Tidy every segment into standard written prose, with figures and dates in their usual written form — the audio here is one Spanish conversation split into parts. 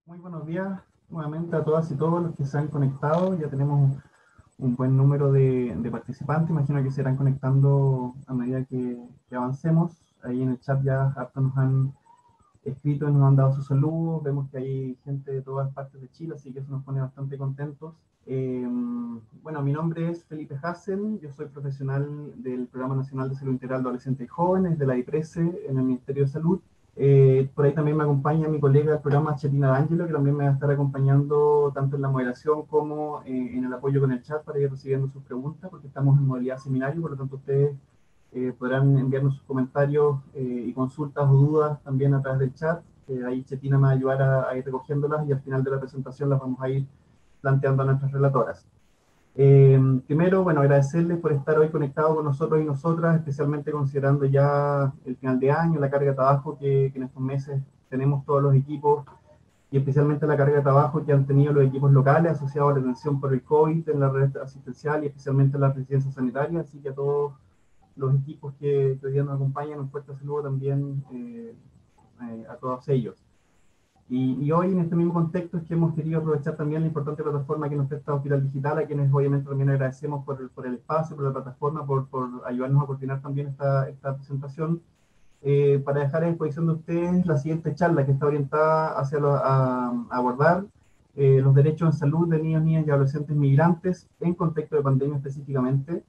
Muy buenos días nuevamente a todas y todos los que se han conectado. Ya tenemos un buen número de participantes. Imagino que se irán conectando a medida que avancemos. Ahí en el chat ya hartos nos han escrito y nos han dado sus saludos. Vemos que hay gente de todas partes de Chile, así que eso nos pone bastante contentos. Bueno, mi nombre es Felipe Hassen. Yo soy profesional del Programa Nacional de Salud Integral de Adolescentes y Jóvenes de la IPRESE en el Ministerio de Salud. Por ahí también me acompaña mi colega del programa Chetina D'Angelo, que también me va a estar acompañando tanto en la moderación como en el apoyo con el chat para ir recibiendo sus preguntas, porque estamos en modalidad seminario, por lo tanto ustedes podrán enviarnos sus comentarios y consultas o dudas también a través del chat. Ahí Chetina me va a ayudar a ir recogiéndolas y al final de la presentación las vamos a ir planteando a nuestras relatoras. Primero, bueno, agradecerles por estar hoy conectados con nosotros y nosotras, especialmente considerando ya el final de año, la carga de trabajo que en estos meses tenemos todos los equipos, y especialmente la carga de trabajo que han tenido los equipos locales asociados a la atención por el COVID en la red asistencial y especialmente en las residencias sanitarias. Así que a todos los equipos que hoy día nos acompañan, un fuerte saludo también a todos ellos. Y hoy, en este mismo contexto, es que hemos querido aprovechar también la importante plataforma que nos presta Hospital Digital, a quienes obviamente también agradecemos por el espacio, por la plataforma, por ayudarnos a coordinar también esta presentación, para dejar a disposición de ustedes la siguiente charla, que está orientada hacia a abordar los derechos en salud de niños, niñas y adolescentes migrantes en contexto de pandemia específicamente,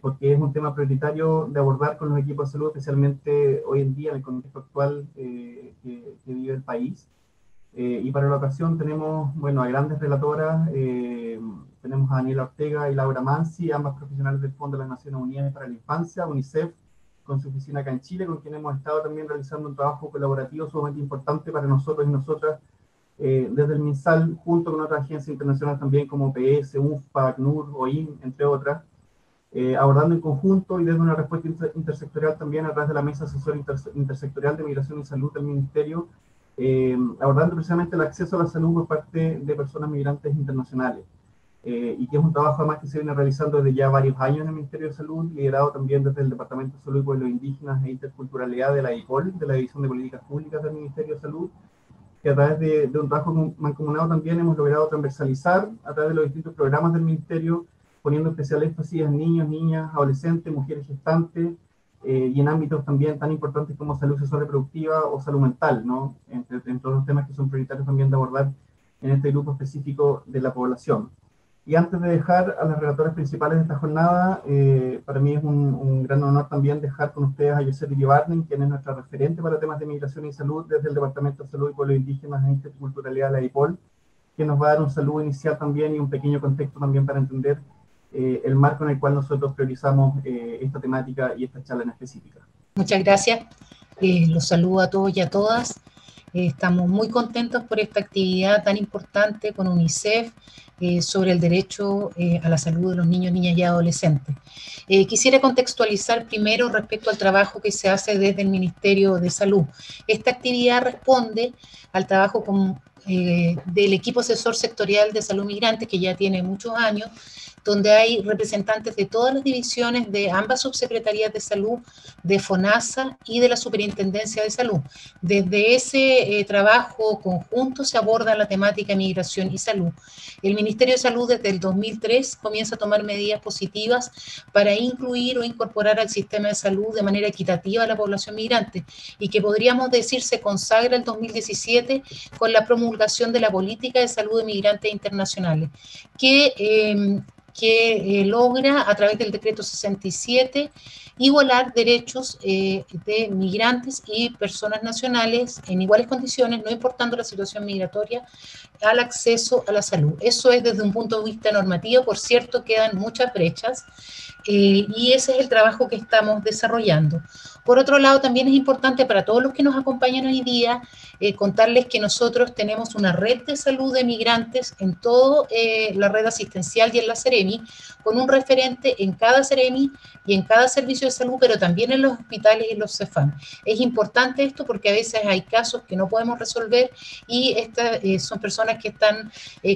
porque es un tema prioritario de abordar con los equipos de salud, especialmente hoy en día en el contexto actual que vive el país. Y para la ocasión tenemos, bueno, a grandes relatoras. Tenemos a Daniela Ortega y Laura Mansi, ambas profesionales del Fondo de las Naciones Unidas para la Infancia, UNICEF, con su oficina acá en Chile, con quien hemos estado también realizando un trabajo colaborativo sumamente importante para nosotros y nosotras, desde el MinSal, junto con otras agencias internacionales también como OPS, UNFPA, ACNUR, OIM, entre otras, abordando en conjunto y desde una respuesta intersectorial también a través de la Mesa Asesora Intersectorial de Migración y Salud del Ministerio, abordando precisamente el acceso a la salud por parte de personas migrantes internacionales. Y que es un trabajo además que se viene realizando desde ya varios años en el Ministerio de Salud, liderado también desde el Departamento de Salud y Pueblos Indígenas e Interculturalidad de la DIPOL, de la División de Políticas Públicas del Ministerio de Salud, que a través de un trabajo mancomunado también hemos logrado transversalizar a través de los distintos programas del Ministerio, poniendo especial énfasis en niños, niñas, adolescentes, mujeres gestantes, y en ámbitos también tan importantes como salud sexual reproductiva o salud mental, ¿no? Entre todos los temas que son prioritarios también de abordar en este grupo específico de la población. Y antes de dejar a las relatoras principales de esta jornada, para mí es un gran honor también dejar con ustedes a Yoset Iribarnen, quien es nuestra referente para temas de migración y salud desde el Departamento de Salud y Pueblos Indígenas e Interculturalidad de la DIPOL, que nos va a dar un saludo inicial también y un pequeño contexto también para entender el marco en el cual nosotros priorizamos esta temática y esta charla en específica. Muchas gracias. Los saludo a todos y a todas. Estamos muy contentos por esta actividad tan importante con UNICEF sobre el derecho a la salud de los niños, niñas y adolescentes. Quisiera contextualizar primero respecto al trabajo que se hace desde el Ministerio de Salud. Esta actividad responde al trabajo del equipo asesor sectorial de salud migrante, que ya tiene muchos años, donde hay representantes de todas las divisiones de ambas subsecretarías de salud, de FONASA y de la Superintendencia de Salud. Desde ese trabajo conjunto se aborda la temática migración y salud. El Ministerio de Salud desde el 2003 comienza a tomar medidas positivas para incluir o incorporar al sistema de salud de manera equitativa a la población migrante, y que podríamos decir se consagra el 2017 con la promulgación de la Política de Salud de Migrantes Internacionales, que logra a través del decreto 67 igualar derechos de migrantes y personas nacionales en iguales condiciones, no importando la situación migratoria, al acceso a la salud. Eso es desde un punto de vista normativo. Por cierto, quedan muchas brechas, y ese es el trabajo que estamos desarrollando. Por otro lado, también es importante para todos los que nos acompañan hoy día contarles que nosotros tenemos una red de salud de migrantes en toda la red asistencial y en La Serena, Ceremi, con un referente en cada Ceremi y en cada servicio de salud, pero también en los hospitales y los CEFAM. Es importante esto porque a veces hay casos que no podemos resolver y estas son personas que están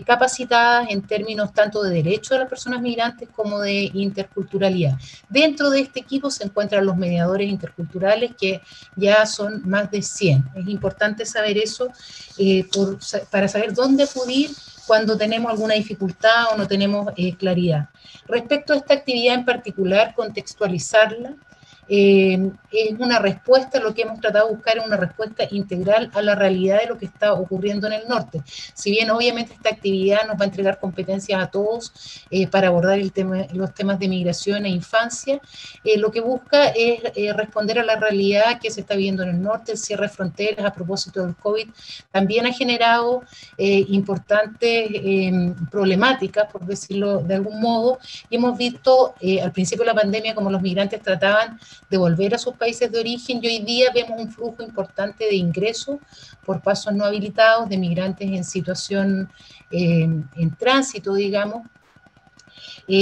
capacitadas en términos tanto de derechos de las personas migrantes como de interculturalidad. Dentro de este equipo se encuentran los mediadores interculturales, que ya son más de 100. Es importante saber eso para saber dónde acudir cuando tenemos alguna dificultad o no tenemos claridad. Respecto a esta actividad en particular, contextualizarla, es una respuesta, lo que hemos tratado de buscar es una respuesta integral a la realidad de lo que está ocurriendo en el norte. Si bien obviamente esta actividad nos va a entregar competencias a todos para abordar los temas de migración e infancia, lo que busca es responder a la realidad que se está viendo en el norte. El cierre de fronteras a propósito del COVID también ha generado importantes problemáticas, por decirlo de algún modo, y hemos visto al principio de la pandemia como los migrantes trataban de volver a sus países de origen, y hoy día vemos un flujo importante de ingresos por pasos no habilitados de migrantes en situación en tránsito, digamos,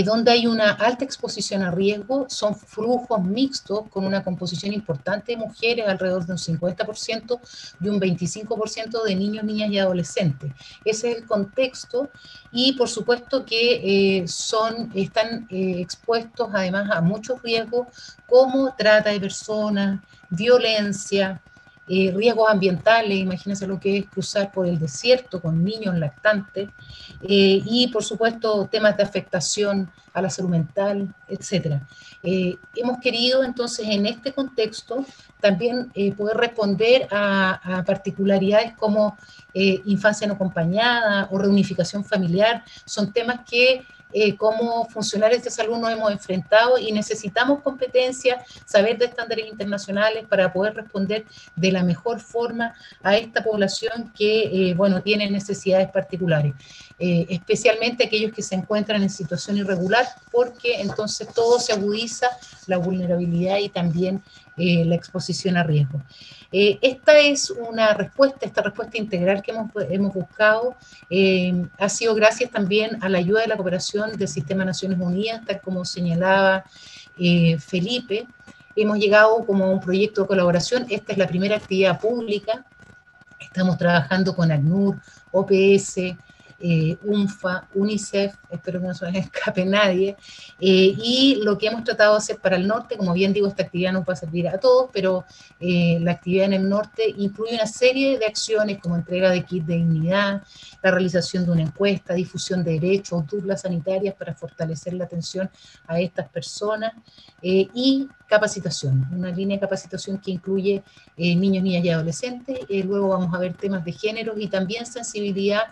donde hay una alta exposición a riesgo. Son flujos mixtos con una composición importante de mujeres, alrededor de un 50% y un 25% de niños, niñas y adolescentes. Ese es el contexto, y por supuesto que están expuestos además a muchos riesgos como trata de personas, violencia, riesgos ambientales. Imagínense lo que es cruzar por el desierto con niños lactantes, y por supuesto temas de afectación a la salud mental, etcétera. Hemos querido entonces en este contexto también poder responder a particularidades como infancia no acompañada o reunificación familiar. Son temas que como funcionarios de salud nos hemos enfrentado y necesitamos competencias, saber de estándares internacionales para poder responder de la mejor forma a esta población que, bueno, tiene necesidades particulares, especialmente aquellos que se encuentran en situación irregular, porque entonces todo se agudiza, la vulnerabilidad y también la exposición a riesgo. Esta es esta respuesta integral que hemos buscado, ha sido gracias también a la ayuda de la cooperación del Sistema de Naciones Unidas, tal como señalaba Felipe. Hemos llegado como a un proyecto de colaboración. Esta es la primera actividad pública. Estamos trabajando con ACNUR, OPS, UNFA, UNICEF, espero que no se me escape nadie, y lo que hemos tratado de hacer para el norte, como bien digo, esta actividad nos va a servir a todos, pero la actividad en el norte incluye una serie de acciones como entrega de kits de dignidad, la realización de una encuesta, difusión de derechos, duplas sanitarias para fortalecer la atención a estas personas, y capacitación, una línea de capacitación que incluye niños, niñas y adolescentes. Luego vamos a ver temas de género y también sensibilidad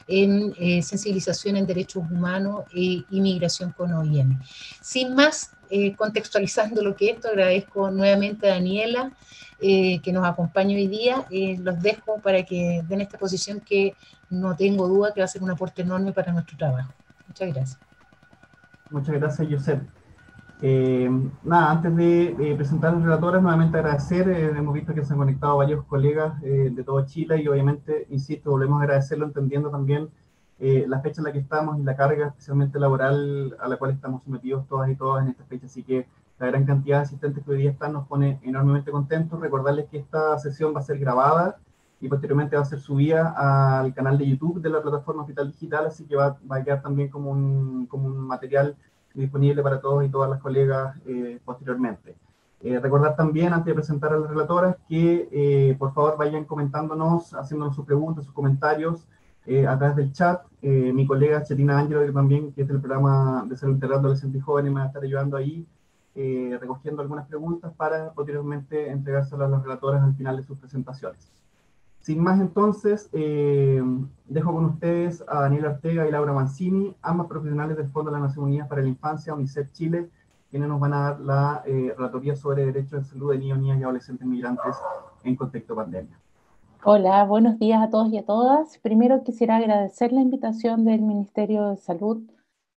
sensibilización en derechos humanos y migración con OIM. Sin más, contextualizando lo que esto, agradezco nuevamente a Daniela que nos acompaña hoy día. Los dejo para que den esta exposición que no tengo duda que va a ser un aporte enorme para nuestro trabajo. Muchas gracias. Muchas gracias, Josep. Nada, antes de presentar a los relatores, nuevamente agradecer. Hemos visto que se han conectado varios colegas de todo Chile y obviamente, insisto, volvemos a agradecerlo entendiendo también la fecha en la que estamos y la carga especialmente laboral a la cual estamos sometidos todas y todas en esta fecha. Así que la gran cantidad de asistentes que hoy día están nos pone enormemente contentos. Recordarles que esta sesión va a ser grabada y posteriormente va a ser subida al canal de YouTube de la plataforma Hospital Digital, así que va a quedar también como un material disponible para todos y todas las colegas posteriormente. Recordar también, antes de presentar a las relatoras, que por favor vayan comentándonos, haciéndonos sus preguntas, sus comentarios a través del chat. Mi colega Chetina Ángelo, que también que es del programa de salud integral adolescente y jóvenes, me va a estar ayudando ahí, recogiendo algunas preguntas para posteriormente entregárselas a las relatoras al final de sus presentaciones. Sin más, entonces, dejo con ustedes a Daniela Ortega y Laura Mancini, ambas profesionales del Fondo de las Naciones Unidas para la Infancia, UNICEF Chile, quienes nos van a dar la relatoría sobre derechos de salud de niños, niñas y adolescentes migrantes en contexto pandemia. Hola, buenos días a todos y a todas. Primero quisiera agradecer la invitación del Ministerio de Salud,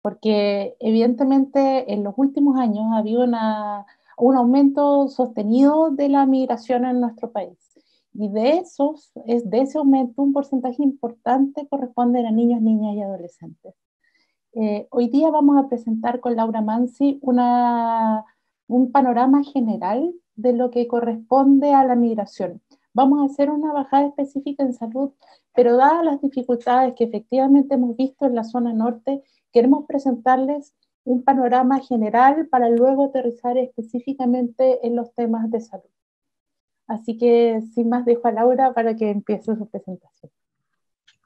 porque evidentemente en los últimos años ha habido un aumento sostenido de la migración en nuestro país. Y de ese aumento, un porcentaje importante corresponde a niños, niñas y adolescentes. Hoy día vamos a presentar con Laura Mansi un panorama general de lo que corresponde a la migración. Vamos a hacer una bajada específica en salud, pero dadas las dificultades que efectivamente hemos visto en la zona norte, queremos presentarles un panorama general para luego aterrizar específicamente en los temas de salud. Así que sin más dejo a Laura para que empiece su presentación.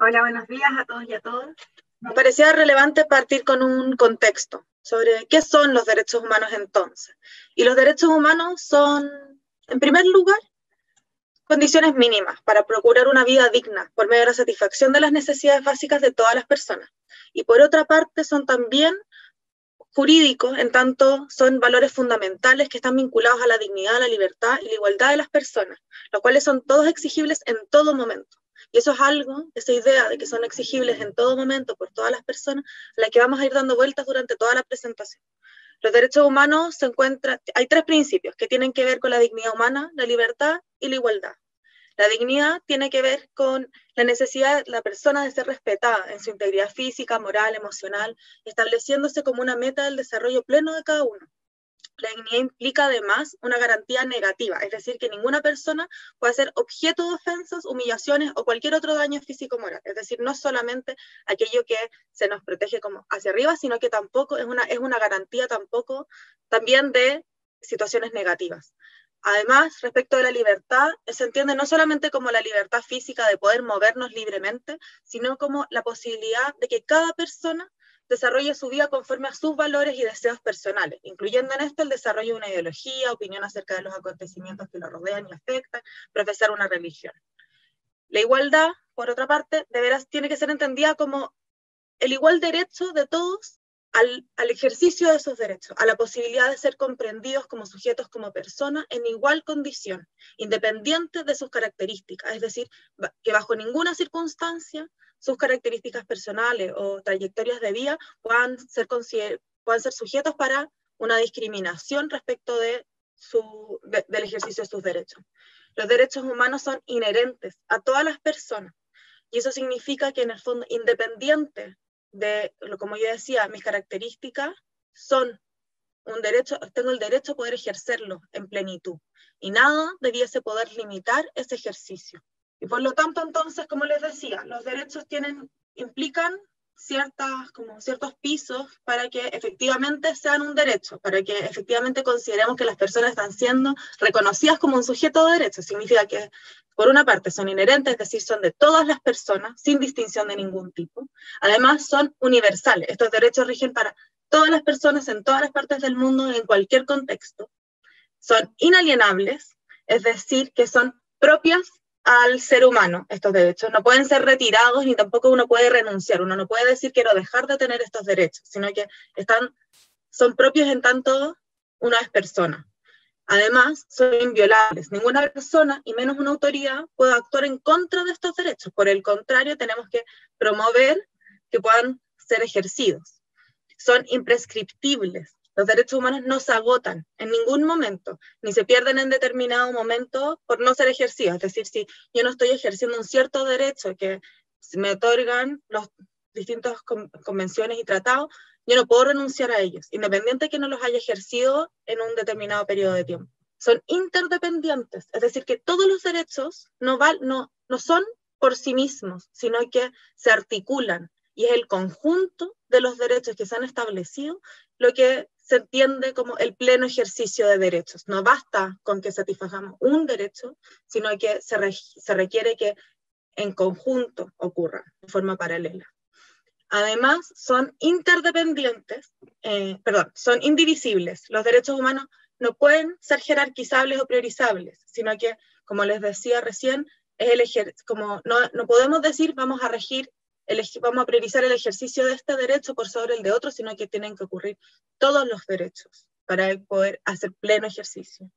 Hola, buenos días a todos y a todas. Me parecía relevante partir con un contexto sobre qué son los derechos humanos entonces. Y los derechos humanos son, en primer lugar, condiciones mínimas para procurar una vida digna por medio de la satisfacción de las necesidades básicas de todas las personas. Y por otra parte son también jurídicos, en tanto son valores fundamentales que están vinculados a la dignidad, la libertad y la igualdad de las personas, los cuales son todos exigibles en todo momento. Y eso es algo, esa idea de que son exigibles en todo momento por todas las personas, a la que vamos a ir dando vueltas durante toda la presentación. Los derechos humanos hay tres principios que tienen que ver con la dignidad humana, la libertad y la igualdad. La dignidad tiene que ver con la necesidad de la persona de ser respetada en su integridad física, moral, emocional, estableciéndose como una meta del desarrollo pleno de cada uno. La dignidad implica además una garantía negativa, es decir, que ninguna persona puede ser objeto de ofensas, humillaciones o cualquier otro daño físico-moral. Es decir, no solamente aquello que se nos protege como hacia arriba, sino que tampoco es una garantía también de situaciones negativas. Además, respecto de la libertad, se entiende no solamente como la libertad física de poder movernos libremente, sino como la posibilidad de que cada persona desarrolle su vida conforme a sus valores y deseos personales, incluyendo en esto el desarrollo de una ideología, opinión acerca de los acontecimientos que lo rodean y afectan, profesar una religión. La igualdad, por otra parte, de veras tiene que ser entendida como el igual derecho de todos al ejercicio de esos derechos, a la posibilidad de ser comprendidos como sujetos, como personas, en igual condición, independiente de sus características, es decir, que bajo ninguna circunstancia sus características personales o trayectorias de vida puedan ser sujetos para una discriminación respecto del ejercicio de sus derechos. Los derechos humanos son inherentes a todas las personas, y eso significa que en el fondo, independiente de, como yo decía, mis características son un derecho, tengo el derecho a poder ejercerlo en plenitud, y nada debiese poder limitar ese ejercicio. Y por lo tanto, entonces, como les decía, los derechos implican ciertos pisos para que efectivamente sean un derecho, para que efectivamente consideremos que las personas están siendo reconocidas como un sujeto de derechos. Significa que, por una parte, son inherentes, es decir, son de todas las personas, sin distinción de ningún tipo. Además, son universales. Estos derechos rigen para todas las personas en todas las partes del mundo, en cualquier contexto. Son inalienables, es decir, que son propias al ser humano. Estos derechos no pueden ser retirados, ni tampoco uno puede renunciar. Uno no puede decir quiero dejar de tener estos derechos, sino que son propios en tanto una es persona. Además, son inviolables. Ninguna persona, y menos una autoridad, puede actuar en contra de estos derechos. Por el contrario, tenemos que promover que puedan ser ejercidos. Son imprescriptibles. Los derechos humanos no se agotan en ningún momento, ni se pierden en determinado momento por no ser ejercidos. Es decir, si yo no estoy ejerciendo un cierto derecho que me otorgan las distintas convenciones y tratados, yo no puedo renunciar a ellos, independiente de que no los haya ejercido en un determinado periodo de tiempo. Son interdependientes, es decir, que todos los derechos no son por sí mismos, sino que se articulan, y es el conjunto de los derechos que se han establecido lo que se entiende como el pleno ejercicio de derechos. No basta con que satisfagamos un derecho, sino que se requiere que en conjunto ocurran de forma paralela. Además, son interdependientes, son indivisibles. Los derechos humanos no pueden ser jerarquizables o priorizables, sino que, como les decía recién, no podemos decir vamos a priorizar el ejercicio de este derecho por sobre el de otro, sino que tienen que ocurrir todos los derechos para poder hacer pleno ejercicio.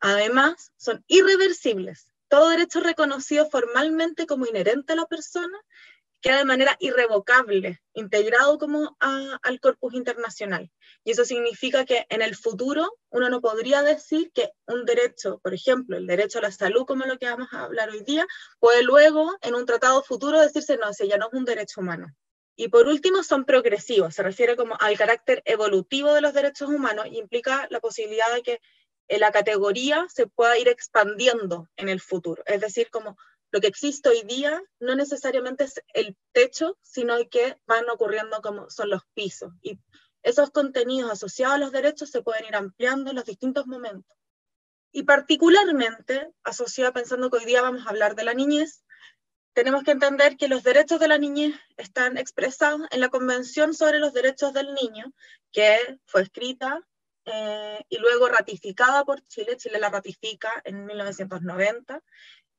Además, son irreversibles. Todo derecho reconocido formalmente como inherente a la persona queda de manera irrevocable, integrado como al corpus internacional. Y eso significa que en el futuro uno no podría decir que un derecho, por ejemplo, el derecho a la salud, como lo que vamos a hablar hoy día, puede luego, en un tratado futuro, decirse, no, ese ya no es un derecho humano. Y por último, son progresivos, se refiere como al carácter evolutivo de los derechos humanos y implica la posibilidad de que la categoría se pueda ir expandiendo en el futuro. Es decir, como lo que existe hoy día no necesariamente es el techo, sino que van ocurriendo como son los pisos. Y esos contenidos asociados a los derechos se pueden ir ampliando en los distintos momentos. Y particularmente, asociado pensando que hoy día vamos a hablar de la niñez, tenemos que entender que los derechos de la niñez están expresados en la Convención sobre los Derechos del Niño, que fue escrita y luego ratificada por Chile. Chile la ratifica en 1990.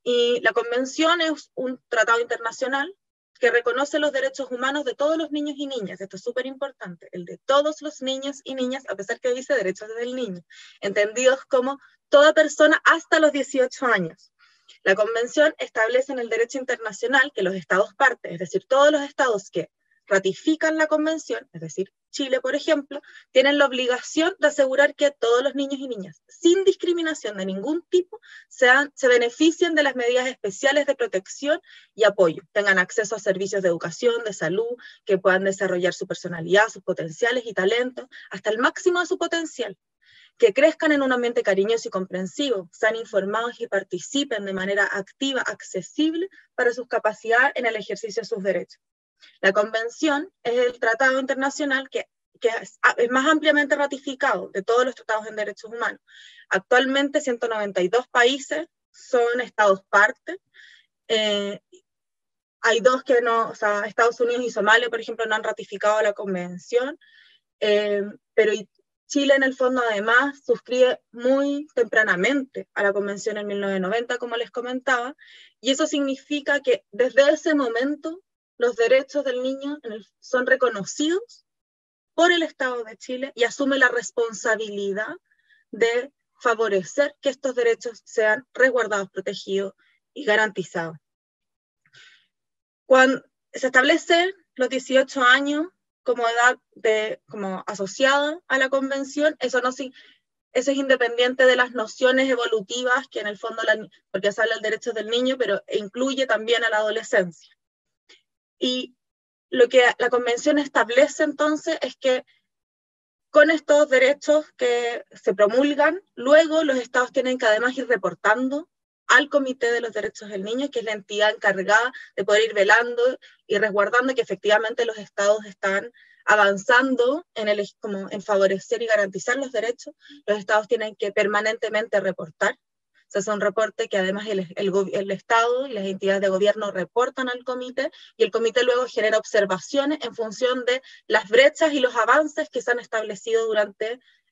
Y la Convención es un tratado internacional que reconoce los derechos humanos de todos los niños y niñas. Esto es súper importante, el de todos los niños y niñas, a pesar que dice derechos del niño, entendidos como toda persona hasta los 18 años. La Convención establece en el derecho internacional que los estados partes, es decir, todos los estados que ratifican la Convención, es decir, Chile, por ejemplo, tienen la obligación de asegurar que todos los niños y niñas, sin discriminación de ningún tipo, se beneficien de las medidas especiales de protección y apoyo, tengan acceso a servicios de educación, de salud, que puedan desarrollar su personalidad, sus potenciales y talentos, hasta el máximo de su potencial, que crezcan en un ambiente cariñoso y comprensivo, sean informados y participen de manera activa, accesible para sus capacidades en el ejercicio de sus derechos. La Convención es el tratado internacional que es más ampliamente ratificado de todos los tratados en derechos humanos. Actualmente 192 países son estados parte. Hay dos que no, o sea, Estados Unidos y Somalia, por ejemplo, no han ratificado la Convención, pero Chile en el fondo además suscribe muy tempranamente a la Convención en 1990, como les comentaba, y eso significa que desde ese momento los derechos del niño son reconocidos por el Estado de Chile y asume la responsabilidad de favorecer que estos derechos sean resguardados, protegidos y garantizados. Cuando se establece los 18 años como edad como asociada a la Convención, eso es independiente de las nociones evolutivas que en el fondo, porque se habla del derecho del niño, pero incluye también a la adolescencia. Y lo que la Convención establece entonces es que con estos derechos que se promulgan, luego los estados tienen que además ir reportando al Comité de los Derechos del Niño, que es la entidad encargada de poder ir velando y resguardando que efectivamente los estados están avanzando en favorecer y garantizar los derechos. Los estados tienen que permanentemente reportar. O sea, es un reporte que además el Estado y las entidades de gobierno reportan al comité, y el comité luego genera observaciones en función de las brechas y los avances que se han establecido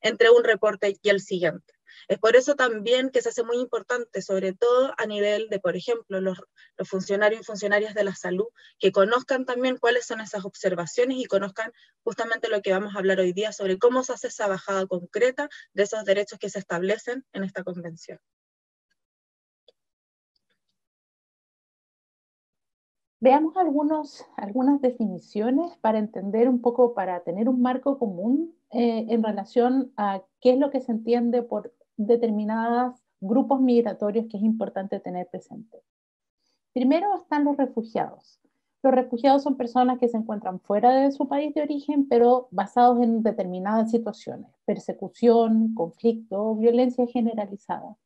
entre un reporte y el siguiente. Es por eso también que se hace muy importante, sobre todo a nivel de, por ejemplo, los funcionarios y funcionarias de la salud, que conozcan también cuáles son esas observaciones y conozcan justamente lo que vamos a hablar hoy día sobre cómo se hace esa bajada concreta de esos derechos que se establecen en esta convención. Veamos algunas definiciones para entender un poco, para tener un marco común en relación a qué es lo que se entiende por determinados grupos migratorios que es importante tener presente. Primero están los refugiados. Los refugiados son personas que se encuentran fuera de su país de origen, pero basados en determinadas situaciones, persecución, conflicto, violencia generalizada.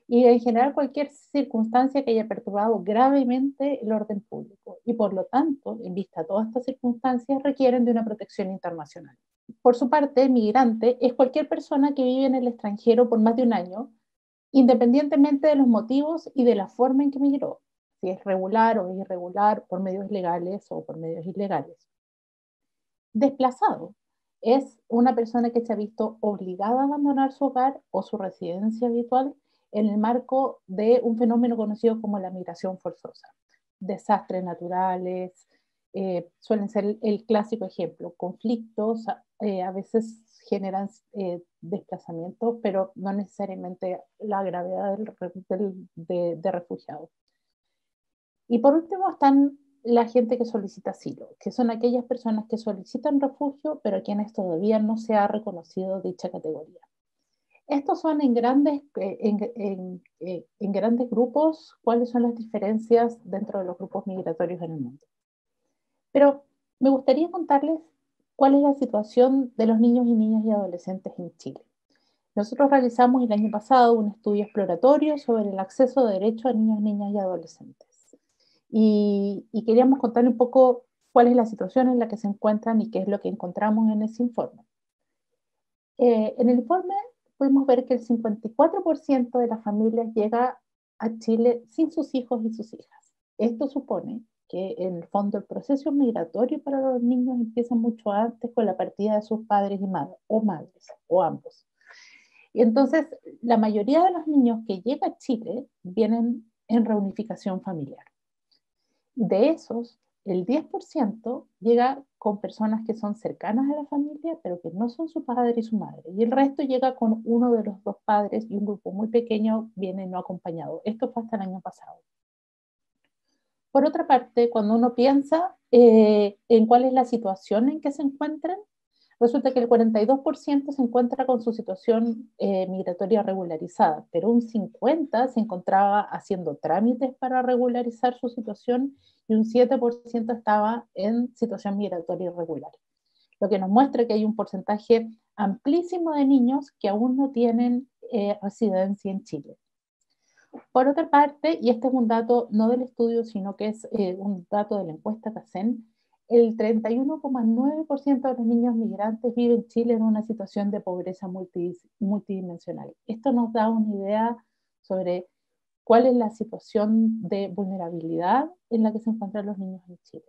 Y en general cualquier circunstancia que haya perturbado gravemente el orden público. Y por lo tanto, en vista de todas estas circunstancias, requieren de una protección internacional. Por su parte, migrante es cualquier persona que vive en el extranjero por más de un año, independientemente de los motivos y de la forma en que migró, si es regular o irregular, por medios legales o por medios ilegales. Desplazado es una persona que se ha visto obligada a abandonar su hogar o su residencia habitual en el marco de un fenómeno conocido como la migración forzosa. Desastres naturales, suelen ser el clásico ejemplo. Conflictos a veces generan desplazamientos, pero no necesariamente la gravedad de refugiados. Y por último están la gente que solicita asilo, que son aquellas personas que solicitan refugio, pero a quienes todavía no se ha reconocido dicha categoría. Estos son en grandes grupos, cuáles son las diferencias dentro de los grupos migratorios en el mundo. Pero me gustaría contarles cuál es la situación de los niños y niñas y adolescentes en Chile. Nosotros realizamos el año pasado un estudio exploratorio sobre el acceso de derecho a niños, niñas y adolescentes. Y queríamos contarle un poco cuál es la situación en la que se encuentran y qué es lo que encontramos en ese informe. En el informe pudimos ver que el 54% de las familias llega a Chile sin sus hijos y sus hijas. Esto supone que en el fondo el proceso migratorio para los niños empieza mucho antes con la partida de sus padres y madres, o ambos. Y entonces, la mayoría de los niños que llegan a Chile vienen en reunificación familiar. De esos, el 10% llega con personas que son cercanas a la familia, pero que no son su padre y su madre. Y el resto llega con uno de los dos padres y un grupo muy pequeño viene no acompañado. Esto fue hasta el año pasado. Por otra parte, cuando uno piensa en cuál es la situación en que se encuentran, resulta que el 42% se encuentra con su situación migratoria regularizada, pero un 50% se encontraba haciendo trámites para regularizar su situación y un 7% estaba en situación migratoria irregular. Lo que nos muestra que hay un porcentaje amplísimo de niños que aún no tienen residencia en Chile. Por otra parte, y este es un dato no del estudio, sino que es un dato de la encuesta CACEN, el 31,9% de los niños migrantes vive en Chile en una situación de pobreza multidimensional. Esto nos da una idea sobre cuál es la situación de vulnerabilidad en la que se encuentran los niños en Chile.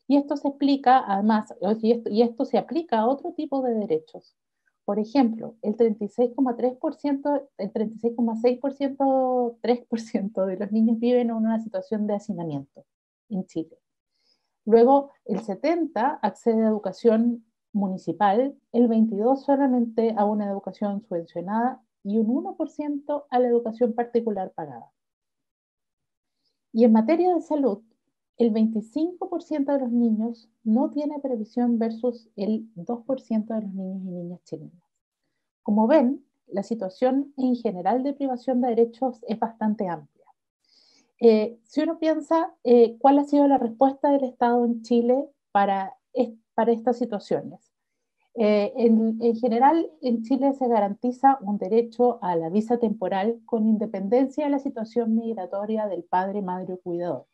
Y esto se explica, además, y esto se aplica a otro tipo de derechos. Por ejemplo, el 36,3%, el 36,6%, 3% de los niños viven en una situación de hacinamiento en Chile. Luego, el 70% accede a educación municipal, el 22% solamente a una educación subvencionada y un 1% a la educación particular pagada. Y en materia de salud, el 25% de los niños no tiene previsión versus el 2% de los niños y niñas chilenos. Como ven, la situación en general de privación de derechos es bastante amplia. Si uno piensa cuál ha sido la respuesta del Estado en Chile para estas situaciones. En general, en Chile se garantiza un derecho a la visa temporal con independencia de la situación migratoria del padre, madre o cuidador.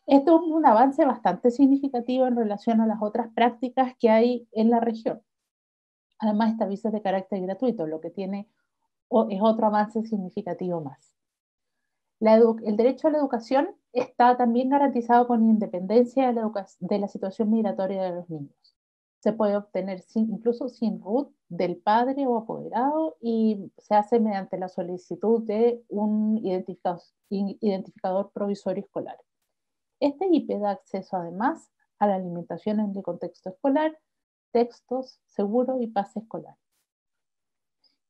Esto es un avance bastante significativo en relación a las otras prácticas que hay en la región. Además, esta visa es de carácter gratuito, lo que tiene es otro avance significativo más. El derecho a la educación está también garantizado con independencia de la situación migratoria de los niños. Se puede obtener incluso sin RUT del padre o apoderado y se hace mediante la solicitud de un identificador provisorio escolar. Este IP da acceso además a la alimentación en el contexto escolar, textos, seguro y pase escolar.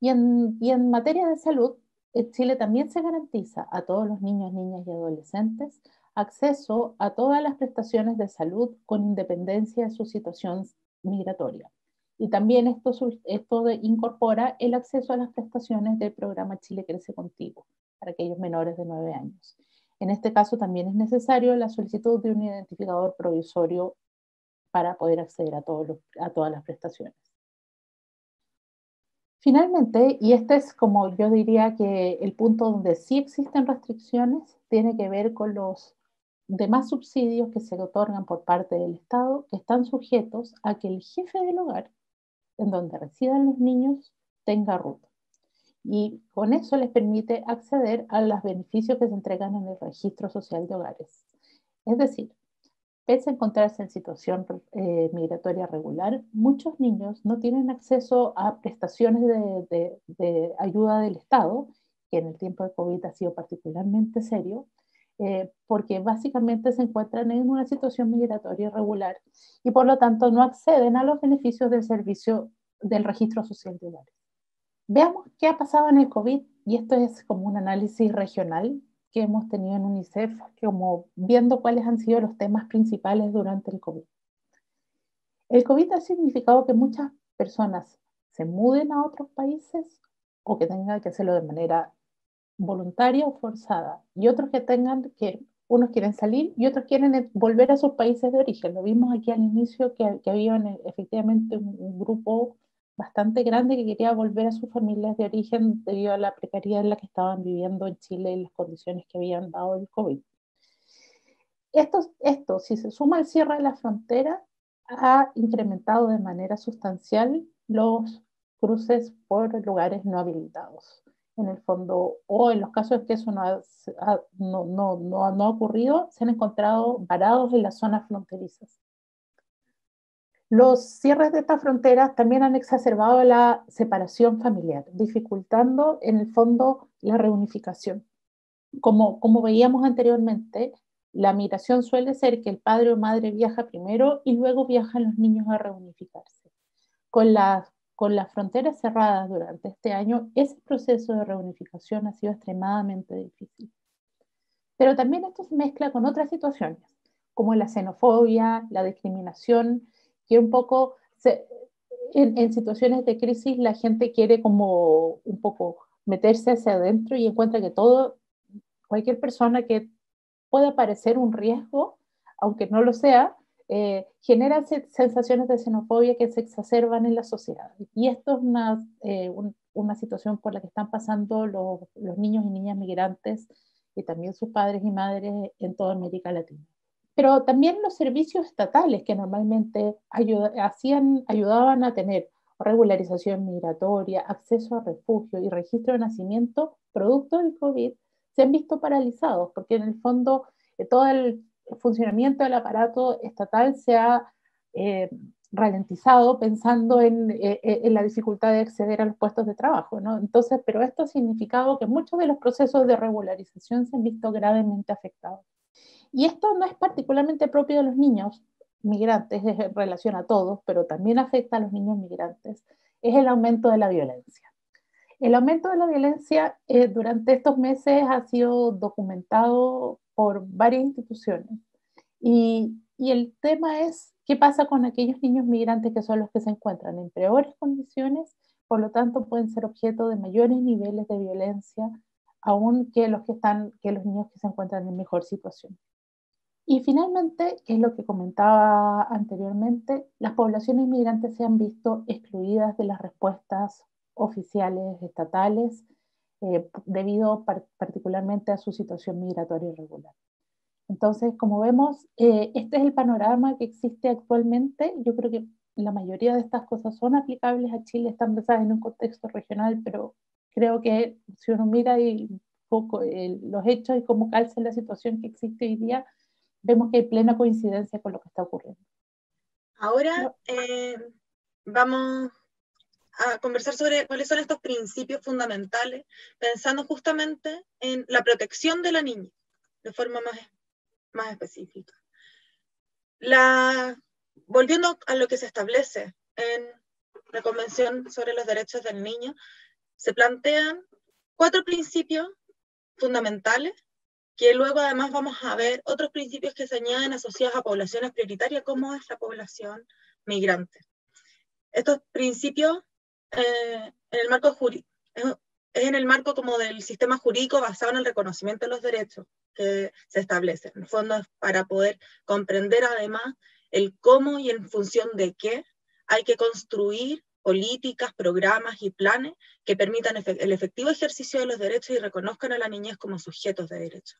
Y en materia de salud, en Chile también se garantiza a todos los niños, niñas y adolescentes acceso a todas las prestaciones de salud con independencia de su situación migratoria. Y también esto incorpora el acceso a las prestaciones del programa Chile Crece Contigo para aquellos menores de 9 años. En este caso también es necesario la solicitud de un identificador provisorio para poder acceder a todas las prestaciones. Finalmente, y este es como yo diría que el punto donde sí existen restricciones, tiene que ver con los demás subsidios que se otorgan por parte del Estado, que están sujetos a que el jefe del hogar, en donde residan los niños, tenga RUT. Y con eso les permite acceder a los beneficios que se entregan en el registro social de hogares. Es decir, pese a encontrarse en situación migratoria regular, muchos niños no tienen acceso a prestaciones de ayuda del Estado, que en el tiempo de COVID ha sido particularmente serio, porque básicamente se encuentran en una situación migratoria irregular y por lo tanto no acceden a los beneficios del servicio del registro social de hogares. Veamos qué ha pasado en el COVID, y esto es como un análisis regional que hemos tenido en UNICEF, como viendo cuáles han sido los temas principales durante el COVID. El COVID ha significado que muchas personas se muden a otros países o que tengan que hacerlo de manera voluntaria o forzada, y otros que tengan que unos quieren salir y otros quieren volver a sus países de origen. Lo vimos aquí al inicio que había efectivamente un grupo bastante grande que quería volver a sus familias de origen debido a la precariedad en la que estaban viviendo en Chile y las condiciones que habían dado el COVID. Esto, si se suma al cierre de la frontera, ha incrementado de manera sustancial los cruces por lugares no habilitados. En el fondo, o en los casos que eso no ha ocurrido, se han encontrado varados en las zonas fronterizas. Los cierres de estas fronteras también han exacerbado la separación familiar, dificultando en el fondo la reunificación. Como veíamos anteriormente, la migración suele ser que el padre o madre viaja primero y luego viajan los niños a reunificarse. Con las fronteras cerradas durante este año, ese proceso de reunificación ha sido extremadamente difícil. Pero también esto se mezcla con otras situaciones, como la xenofobia, la discriminación, que un poco en situaciones de crisis la gente quiere como un poco meterse hacia adentro y encuentra que cualquier persona que pueda parecer un riesgo, aunque no lo sea, genera sensaciones de xenofobia que se exacerban en la sociedad. Y esto es una situación por la que están pasando los niños y niñas migrantes y también sus padres y madres en toda América Latina. Pero también los servicios estatales que normalmente ayudaban a tener regularización migratoria, acceso a refugio y registro de nacimiento, producto del COVID, se han visto paralizados, porque en el fondo todo el funcionamiento del aparato estatal se ha ralentizado pensando en la dificultad de acceder a los puestos de trabajo, ¿no? Entonces, pero esto ha significado que muchos de los procesos de regularización se han visto gravemente afectados. Y esto no es particularmente propio de los niños migrantes, es en relación a todos, pero también afecta a los niños migrantes, es el aumento de la violencia. El aumento de la violencia durante estos meses ha sido documentado por varias instituciones. Y el tema es qué pasa con aquellos niños migrantes que son los que se encuentran en peores condiciones, por lo tanto pueden ser objeto de mayores niveles de violencia aún que los niños que se encuentran en mejor situación. Y finalmente, que es lo que comentaba anteriormente, las poblaciones migrantes se han visto excluidas de las respuestas oficiales estatales debido particularmente a su situación migratoria irregular. Entonces, como vemos, este es el panorama que existe actualmente. Yo creo que la mayoría de estas cosas son aplicables a Chile, están basadas en un contexto regional, pero creo que si uno mira los hechos y cómo calza la situación que existe hoy día, vemos que hay plena coincidencia con lo que está ocurriendo. Ahora vamos a conversar sobre cuáles son estos principios fundamentales, pensando justamente en la protección de la niña, de forma más específica. Volviendo a lo que se establece en la Convención sobre los Derechos del Niño, se plantean 4 principios fundamentales, que luego además vamos a ver otros principios que se añaden asociados a poblaciones prioritarias, como es la población migrante. Estos principios en el marco jurídico, es en el marco como del sistema jurídico basado en el reconocimiento de los derechos que se establecen. En el fondo es para poder comprender además el cómo y en función de qué hay que construir políticas, programas y planes que permitan el efectivo ejercicio de los derechos y reconozcan a la niñez como sujetos de derechos.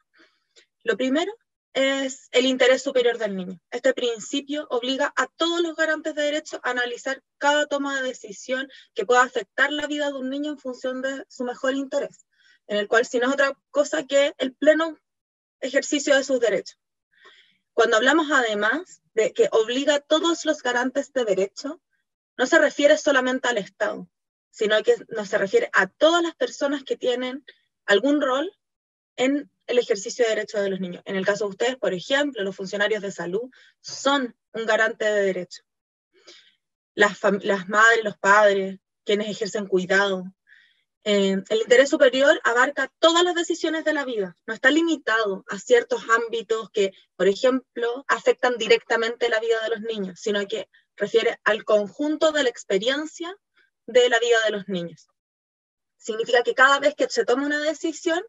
Lo primero es el interés superior del niño. Este principio obliga a todos los garantes de derechos a analizar cada toma de decisión que pueda afectar la vida de un niño en función de su mejor interés, en el cual si no es otra cosa que el pleno ejercicio de sus derechos. Cuando hablamos además de que obliga a todos los garantes de derecho, no se refiere solamente al Estado, sino que se refiere a todas las personas que tienen algún rol en el ejercicio de derechos de los niños. En el caso de ustedes, por ejemplo, los funcionarios de salud son un garante de derechos. Las madres, los padres, quienes ejercen cuidado. El interés superior abarca todas las decisiones de la vida, no está limitado a ciertos ámbitos que, por ejemplo, afectan directamente la vida de los niños, sino que refiere al conjunto de la experiencia de la vida de los niños. Significa que cada vez que se toma una decisión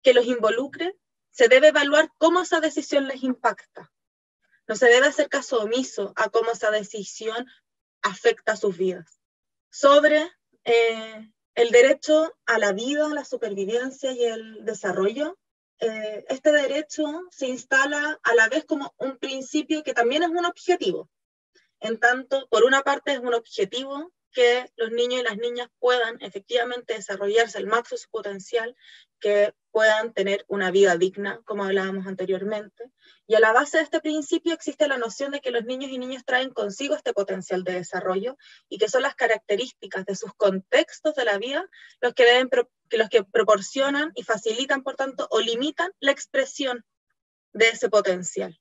que los involucre, se debe evaluar cómo esa decisión les impacta. No se debe hacer caso omiso a cómo esa decisión afecta a sus vidas. Sobre el derecho a la vida, a la supervivencia y el desarrollo, este derecho se instala a la vez como un principio que también es un objetivo. En tanto, por una parte es un objetivo que los niños y las niñas puedan efectivamente desarrollarse al máximo de su potencial, que puedan tener una vida digna, como hablábamos anteriormente. Y a la base de este principio existe la noción de que los niños y niñas traen consigo este potencial de desarrollo y que son las características de sus contextos de la vida los que proporcionan y facilitan, por tanto, o limitan la expresión de ese potencial.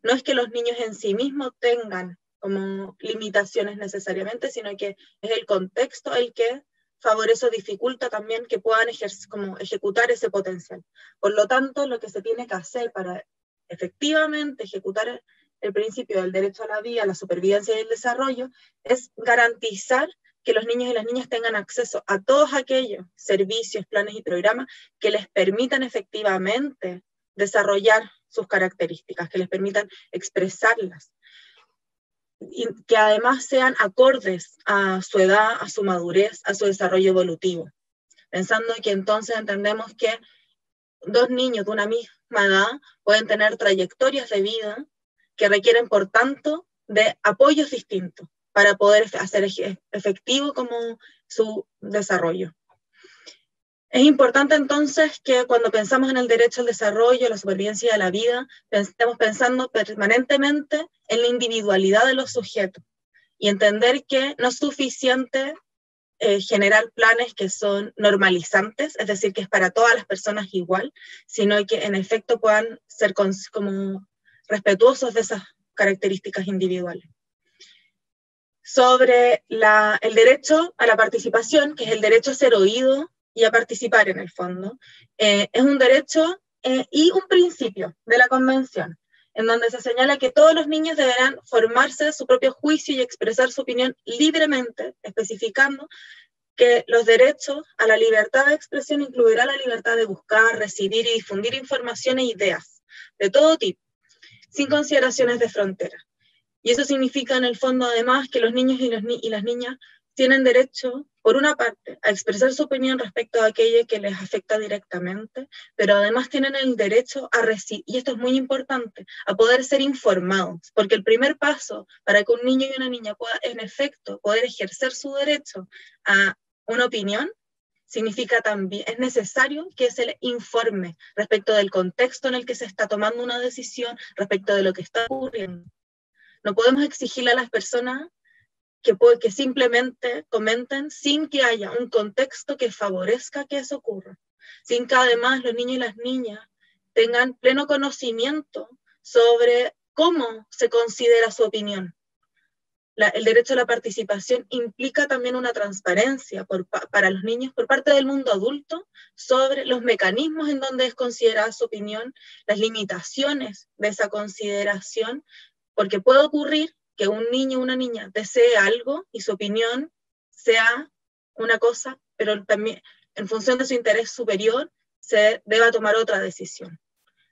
No es que los niños en sí mismos tengan como limitaciones necesariamente, sino que es el contexto el que favorece o dificulta también que puedan ejecutar ese potencial. Por lo tanto, lo que se tiene que hacer para efectivamente ejecutar el principio del derecho a la vida, la supervivencia y el desarrollo es garantizar que los niños y las niñas tengan acceso a todos aquellos servicios, planes y programas que les permitan efectivamente desarrollar sus características, que les permitan expresarlas, y que además sean acordes a su edad, a su madurez, a su desarrollo evolutivo. Pensando que entonces entendemos que dos niños de una misma edad pueden tener trayectorias de vida que requieren, por tanto, de apoyos distintos para poder hacer efectivo como su desarrollo. Es importante entonces que cuando pensamos en el derecho al desarrollo, a la supervivencia de la vida, estemos pensando permanentemente en la individualidad de los sujetos y entender que no es suficiente generar planes que son normalizantes, es decir, que es para todas las personas igual, sino que en efecto puedan ser como respetuosos de esas características individuales. Sobre el derecho a la participación, que es el derecho a ser oído y a participar en el fondo, es un derecho y un principio de la Convención, en donde se señala que todos los niños deberán formarse su propio juicio y expresar su opinión libremente, especificando que los derechos a la libertad de expresión incluirá la libertad de buscar, recibir y difundir información e ideas de todo tipo, sin consideraciones de frontera. Y eso significa en el fondo además que los niños y las niñas tienen derecho, por una parte, a expresar su opinión respecto a aquello que les afecta directamente, pero además tienen el derecho a recibir, y esto es muy importante, a poder ser informados, porque el primer paso para que un niño y una niña pueda, en efecto, poder ejercer su derecho a una opinión, significa también, es necesario que se le informe respecto del contexto en el que se está tomando una decisión, respecto de lo que está ocurriendo. No podemos exigirle a las personas que simplemente comenten sin que haya un contexto que favorezca que eso ocurra, sin que además los niños y las niñas tengan pleno conocimiento sobre cómo se considera su opinión. El derecho a la participación implica también una transparencia para los niños por parte del mundo adulto sobre los mecanismos en donde es considerada su opinión, las limitaciones de esa consideración, porque puede ocurrir que un niño o una niña desee algo y su opinión sea una cosa, pero también en función de su interés superior se deba tomar otra decisión.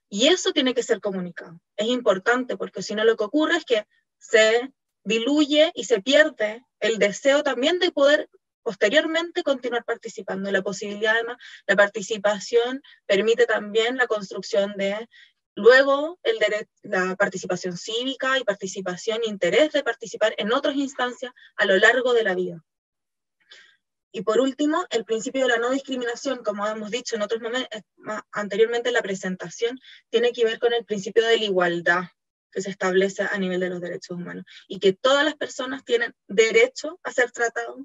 Y eso tiene que ser comunicado. Es importante porque si no lo que ocurre es que se diluye y se pierde el deseo también de poder posteriormente continuar participando. La posibilidad además, la participación permite también la construcción de luego la participación cívica y participación, interés de participar en otras instancias a lo largo de la vida. Y por último, el principio de la no discriminación, como hemos dicho en otros momentos, anteriormente en la presentación, tiene que ver con el principio de la igualdad que se establece a nivel de los derechos humanos, y que todas las personas tienen derecho a ser tratados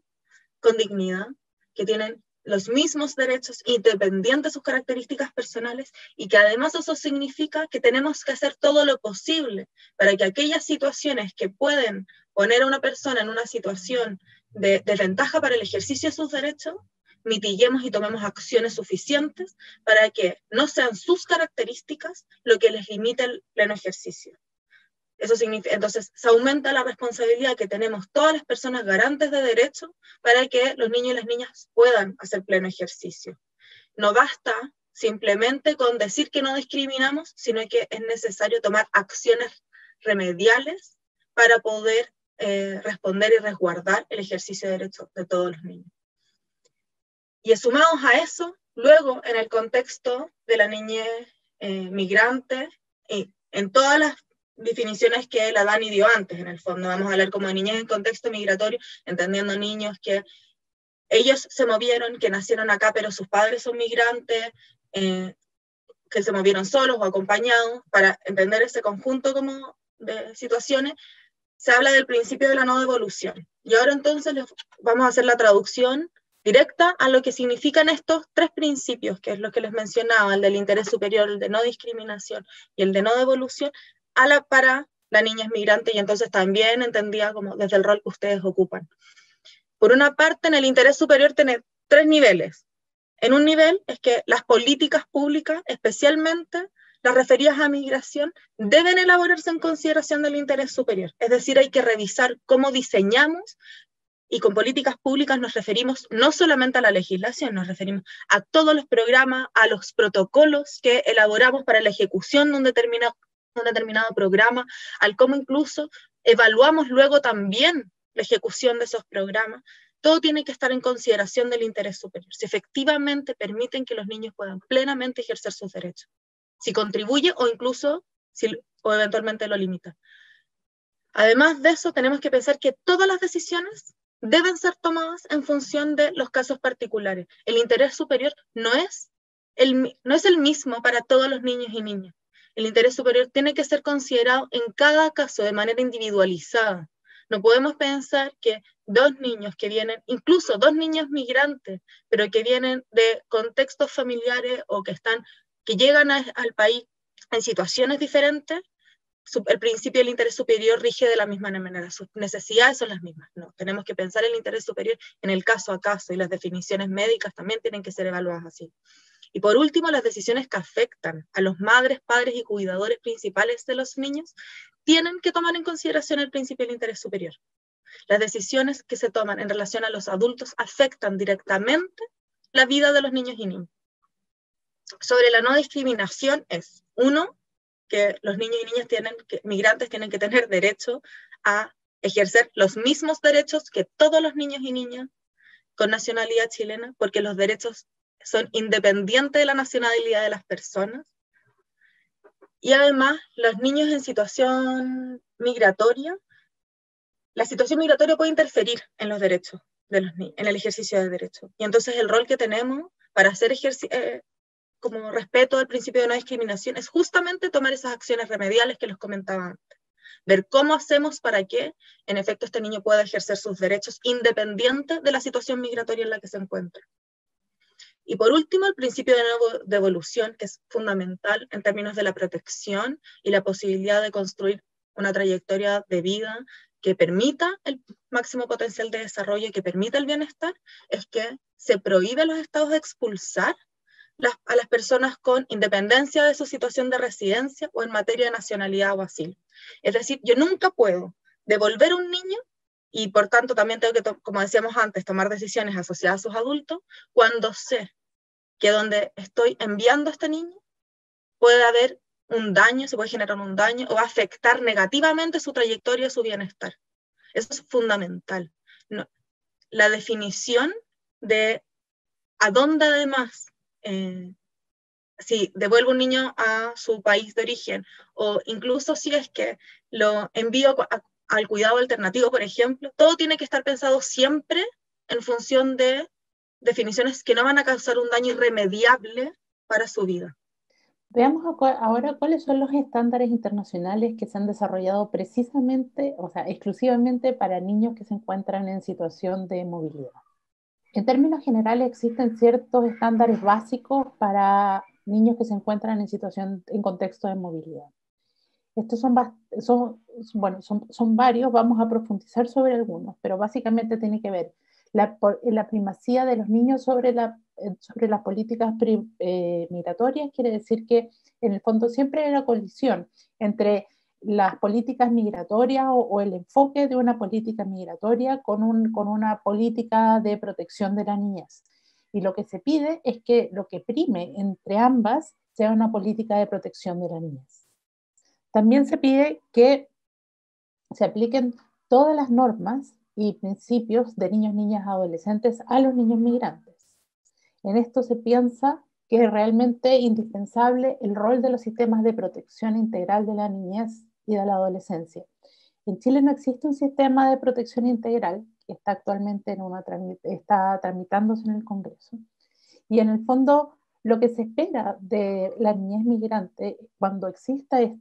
con dignidad, que tienen los mismos derechos independientes de sus características personales, y que además eso significa que tenemos que hacer todo lo posible para que aquellas situaciones que pueden poner a una persona en una situación de desventaja para el ejercicio de sus derechos, mitiguemos y tomemos acciones suficientes para que no sean sus características lo que les limite el pleno ejercicio. Eso significa, entonces se aumenta la responsabilidad que tenemos todas las personas garantes de derechos para que los niños y las niñas puedan hacer pleno ejercicio. No basta simplemente con decir que no discriminamos, sino que es necesario tomar acciones remediales para poder responder y resguardar el ejercicio de derechos de todos los niños. Y sumados a eso, luego en el contexto de la niñez migrante, y en todas las definiciones que la Dani dio antes, en el fondo, vamos a hablar como de niñez en contexto migratorio, entendiendo niños que ellos se movieron, que nacieron acá, pero sus padres son migrantes, que se movieron solos o acompañados, para entender ese conjunto como de situaciones, se habla del principio de la no devolución. Y ahora entonces vamos a hacer la traducción directa a lo que significan estos tres principios, que es lo que les mencionaba, el del interés superior, el de no discriminación y el de no devolución, para la niña es migrante, y entonces también entendía como desde el rol que ustedes ocupan. Por una parte, en el interés superior tiene tres niveles. En un nivel es que las políticas públicas, especialmente las referidas a migración, deben elaborarse en consideración del interés superior. Es decir, hay que revisar cómo diseñamos, y con políticas públicas nos referimos no solamente a la legislación, nos referimos a todos los programas, a los protocolos que elaboramos para la ejecución de un determinado programa, al cómo incluso evaluamos luego también la ejecución de esos programas. Todo tiene que estar en consideración del interés superior, si efectivamente permiten que los niños puedan plenamente ejercer sus derechos, si contribuye o incluso o eventualmente lo limita. Además de eso, tenemos que pensar que todas las decisiones deben ser tomadas en función de los casos particulares. El interés superior no es el mismo para todos los niños y niñas. El interés superior tiene que ser considerado en cada caso de manera individualizada. No podemos pensar que dos niños que vienen, incluso dos niños migrantes, pero que vienen de contextos familiares o que llegan al país en situaciones diferentes, el principio del interés superior rige de la misma manera, sus necesidades son las mismas. No, tenemos que pensar el interés superior en el caso a caso, y las definiciones médicas también tienen que ser evaluadas así. Y por último, las decisiones que afectan a los madres, padres y cuidadores principales de los niños tienen que tomar en consideración el principio del interés superior. Las decisiones que se toman en relación a los adultos afectan directamente la vida de los niños y niñas. Sobre la no discriminación es, uno, que los niños y niñas migrantes tienen que tener derecho a ejercer los mismos derechos que todos los niños y niñas con nacionalidad chilena, porque los derechos son independientes de la nacionalidad de las personas. Y además, los niños en situación migratoria, la situación migratoria puede interferir en los derechos de los niños, en el ejercicio de derechos. Y entonces el rol que tenemos para hacer como respeto al principio de no discriminación es justamente tomar esas acciones remediales que les comentaba antes. Ver cómo hacemos para que, en efecto, este niño pueda ejercer sus derechos independientes de la situación migratoria en la que se encuentra. Y por último, el principio de no devolución, que es fundamental en términos de la protección y la posibilidad de construir una trayectoria de vida que permita el máximo potencial de desarrollo y que permita el bienestar, es que se prohíbe a los estados de expulsar a las personas con independencia de su situación de residencia o en materia de nacionalidad o asilo. Es decir, yo nunca puedo devolver a un niño, y por tanto también tengo que, como decíamos antes, tomar decisiones asociadas a sus adultos, cuando sé que donde estoy enviando a este niño puede haber un daño, se puede generar un daño, o va a afectar negativamente su trayectoria y su bienestar. Eso es fundamental. No, la definición de a dónde además, si devuelvo un niño a su país de origen, o incluso si es que lo envío al cuidado alternativo, por ejemplo, todo tiene que estar pensado siempre en función de definiciones que no van a causar un daño irremediable para su vida. Veamos ahora cuáles son los estándares internacionales que se han desarrollado precisamente, o sea, exclusivamente para niños que se encuentran en situación de movilidad. En términos generales, existen ciertos estándares básicos para niños que se encuentran en contexto de movilidad. Estos son varios, vamos a profundizar sobre algunos, pero básicamente tiene que ver la primacía de los niños sobre las políticas migratorias. Quiere decir que en el fondo siempre hay una colisión entre las políticas migratorias o el enfoque de una política migratoria con una política de protección de la niñez. Y lo que se pide es que lo que prime entre ambas sea una política de protección de la niñez. También se pide que se apliquen todas las normas y principios de niños, niñas, adolescentes a los niños migrantes. En esto se piensa que es realmente indispensable el rol de los sistemas de protección integral de la niñez y de la adolescencia. En Chile no existe un sistema de protección integral, que está actualmente está tramitándose en el Congreso. Y en el fondo, lo que se espera de la niñez migrante, cuando exista y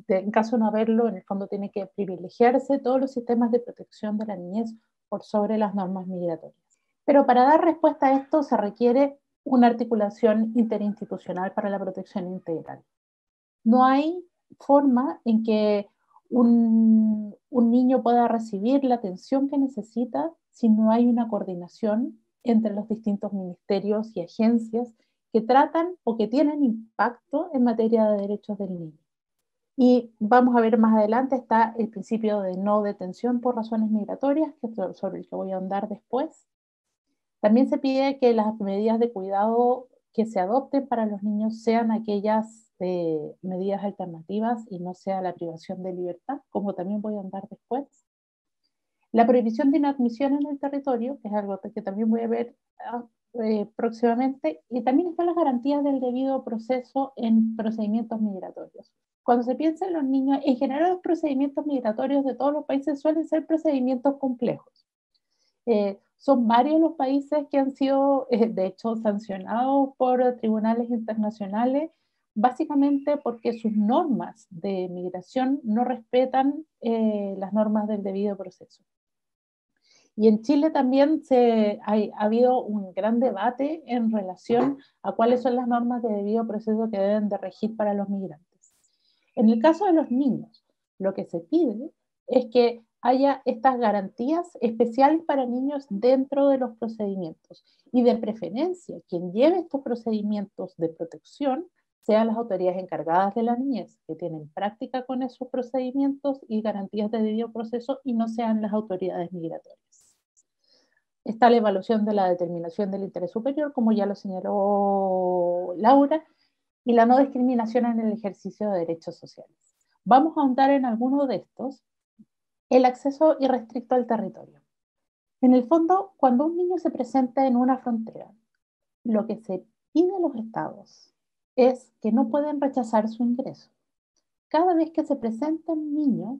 en caso de no haberlo, en el fondo tiene que privilegiarse todos los sistemas de protección de la niñez por sobre las normas migratorias. Pero para dar respuesta a esto se requiere una articulación interinstitucional para la protección integral. No hay forma en que un niño pueda recibir la atención que necesita si no hay una coordinación entre los distintos ministerios y agencias que tratan o que tienen impacto en materia de derechos del niño. Y vamos a ver más adelante, está el principio de no detención por razones migratorias, sobre el que voy a ahondar después. También se pide que las medidas de cuidado que se adopten para los niños sean aquellas medidas alternativas y no sea la privación de libertad, como también voy a ahondar después. La prohibición de inadmisión en el territorio, que es algo que también voy a ver próximamente, y también están las garantías del debido proceso en procedimientos migratorios. Cuando se piensa en los niños, en general los procedimientos migratorios de todos los países suelen ser procedimientos complejos. Son varios los países que han sido, de hecho, sancionados por tribunales internacionales, básicamente porque sus normas de migración no respetan las normas del debido proceso. Y en Chile también ha habido un gran debate en relación a cuáles son las normas de debido proceso que deben de regir para los migrantes. En el caso de los niños, lo que se pide es que haya estas garantías especiales para niños dentro de los procedimientos y de preferencia quien lleve estos procedimientos de protección sean las autoridades encargadas de la niñez que tienen práctica con esos procedimientos y garantías de debido proceso y no sean las autoridades migratorias. Está la evaluación de la determinación del interés superior, como ya lo señaló Laura, y la no discriminación en el ejercicio de derechos sociales. Vamos a ahondar en algunos de estos. El acceso irrestricto al territorio. En el fondo, cuando un niño se presenta en una frontera, lo que se pide a los estados es que no pueden rechazar su ingreso. Cada vez que se presenta un niño,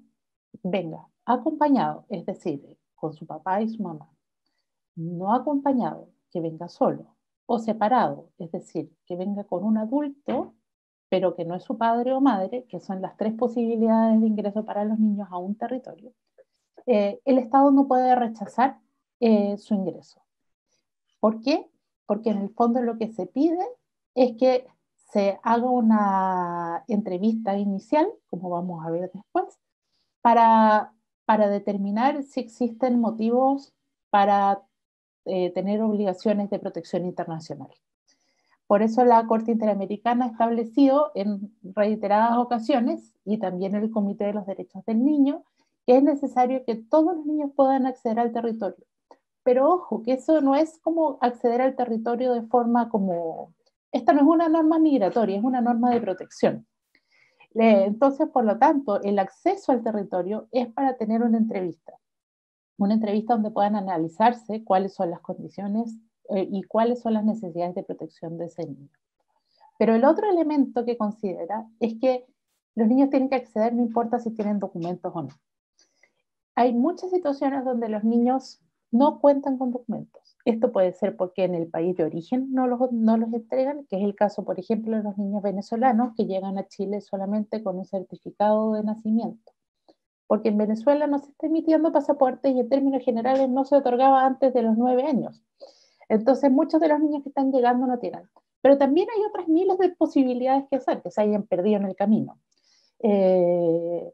venga acompañado, es decir, con su papá y su mamá, no acompañado, que venga solo, o separado, es decir, que venga con un adulto, pero que no es su padre o madre, que son las tres posibilidades de ingreso para los niños a un territorio, el Estado no puede rechazar su ingreso. ¿Por qué? Porque en el fondo lo que se pide es que se haga una entrevista inicial, como vamos a ver después, para determinar si existen motivos para tener obligaciones de protección internacional. Por eso la Corte Interamericana ha establecido en reiteradas ocasiones, y también el Comité de los Derechos del Niño, que es necesario que todos los niños puedan acceder al territorio. Pero ojo, que eso no es como acceder al territorio de forma como... Esta no es una norma migratoria, es una norma de protección. Entonces, por lo tanto, el acceso al territorio es para tener una entrevista donde puedan analizarse cuáles son las condiciones y cuáles son las necesidades de protección de ese niño. Pero el otro elemento que considera es que los niños tienen que acceder no importa si tienen documentos o no. Hay muchas situaciones donde los niños no cuentan con documentos. Esto puede ser porque en el país de origen no los entregan, que es el caso, por ejemplo, de los niños venezolanos que llegan a Chile solamente con un certificado de nacimiento. Porque en Venezuela no se está emitiendo pasaporte y en términos generales no se otorgaba antes de los 9 años. Entonces muchos de los niños que están llegando no tienen. Pero también hay otras miles de posibilidades que hacer, que se hayan perdido en el camino. Que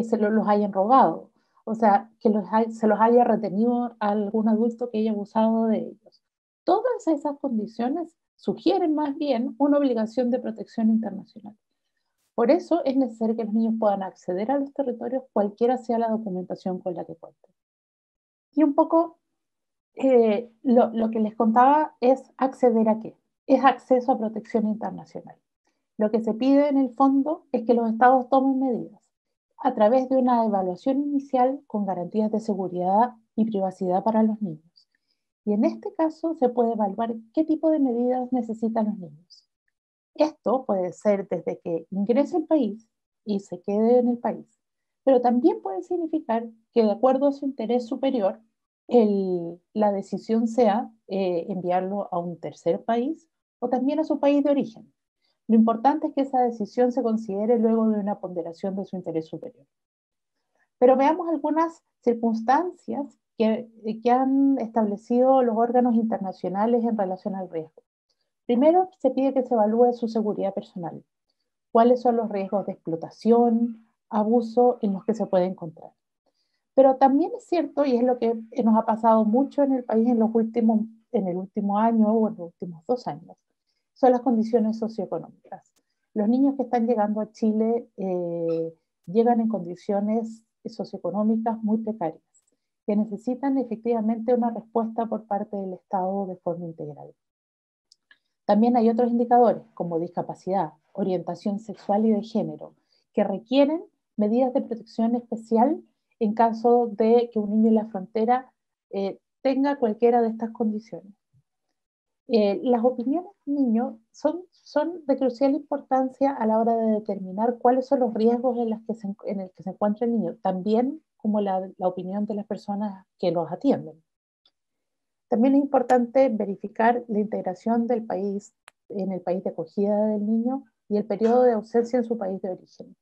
se los hayan robado, o sea, que se los haya retenido a algún adulto que haya abusado de ellos. Todas esas condiciones sugieren más bien una obligación de protección internacional. Por eso es necesario que los niños puedan acceder a los territorios cualquiera sea la documentación con la que cuenten. Y un poco lo que les contaba es acceder a qué, es acceso a protección internacional. Lo que se pide en el fondo es que los estados tomen medidas a través de una evaluación inicial con garantías de seguridad y privacidad para los niños. Y en este caso se puede evaluar qué tipo de medidas necesitan los niños. Esto puede ser desde que ingrese al país y se quede en el país, pero también puede significar que de acuerdo a su interés superior, la decisión sea enviarlo a un tercer país o también a su país de origen. Lo importante es que esa decisión se considere luego de una ponderación de su interés superior. Pero veamos algunas circunstancias que han establecido los órganos internacionales en relación al riesgo. Primero, se pide que se evalúe su seguridad personal. ¿Cuáles son los riesgos de explotación, abuso en los que se puede encontrar? Pero también es cierto, y es lo que nos ha pasado mucho en el país en el último año o en los últimos 2 años, son las condiciones socioeconómicas. Los niños que están llegando a Chile llegan en condiciones socioeconómicas muy precarias, que necesitan efectivamente una respuesta por parte del Estado de forma integral. También hay otros indicadores como discapacidad, orientación sexual y de género, que requieren medidas de protección especial en caso de que un niño en la frontera tenga cualquiera de estas condiciones. Las opiniones del niño son de crucial importancia a la hora de determinar cuáles son los riesgos en los que se encuentra el niño, también como la opinión de las personas que los atienden. También es importante verificar la integración del país en el país de acogida del niño y el periodo de ausencia en su país de origen.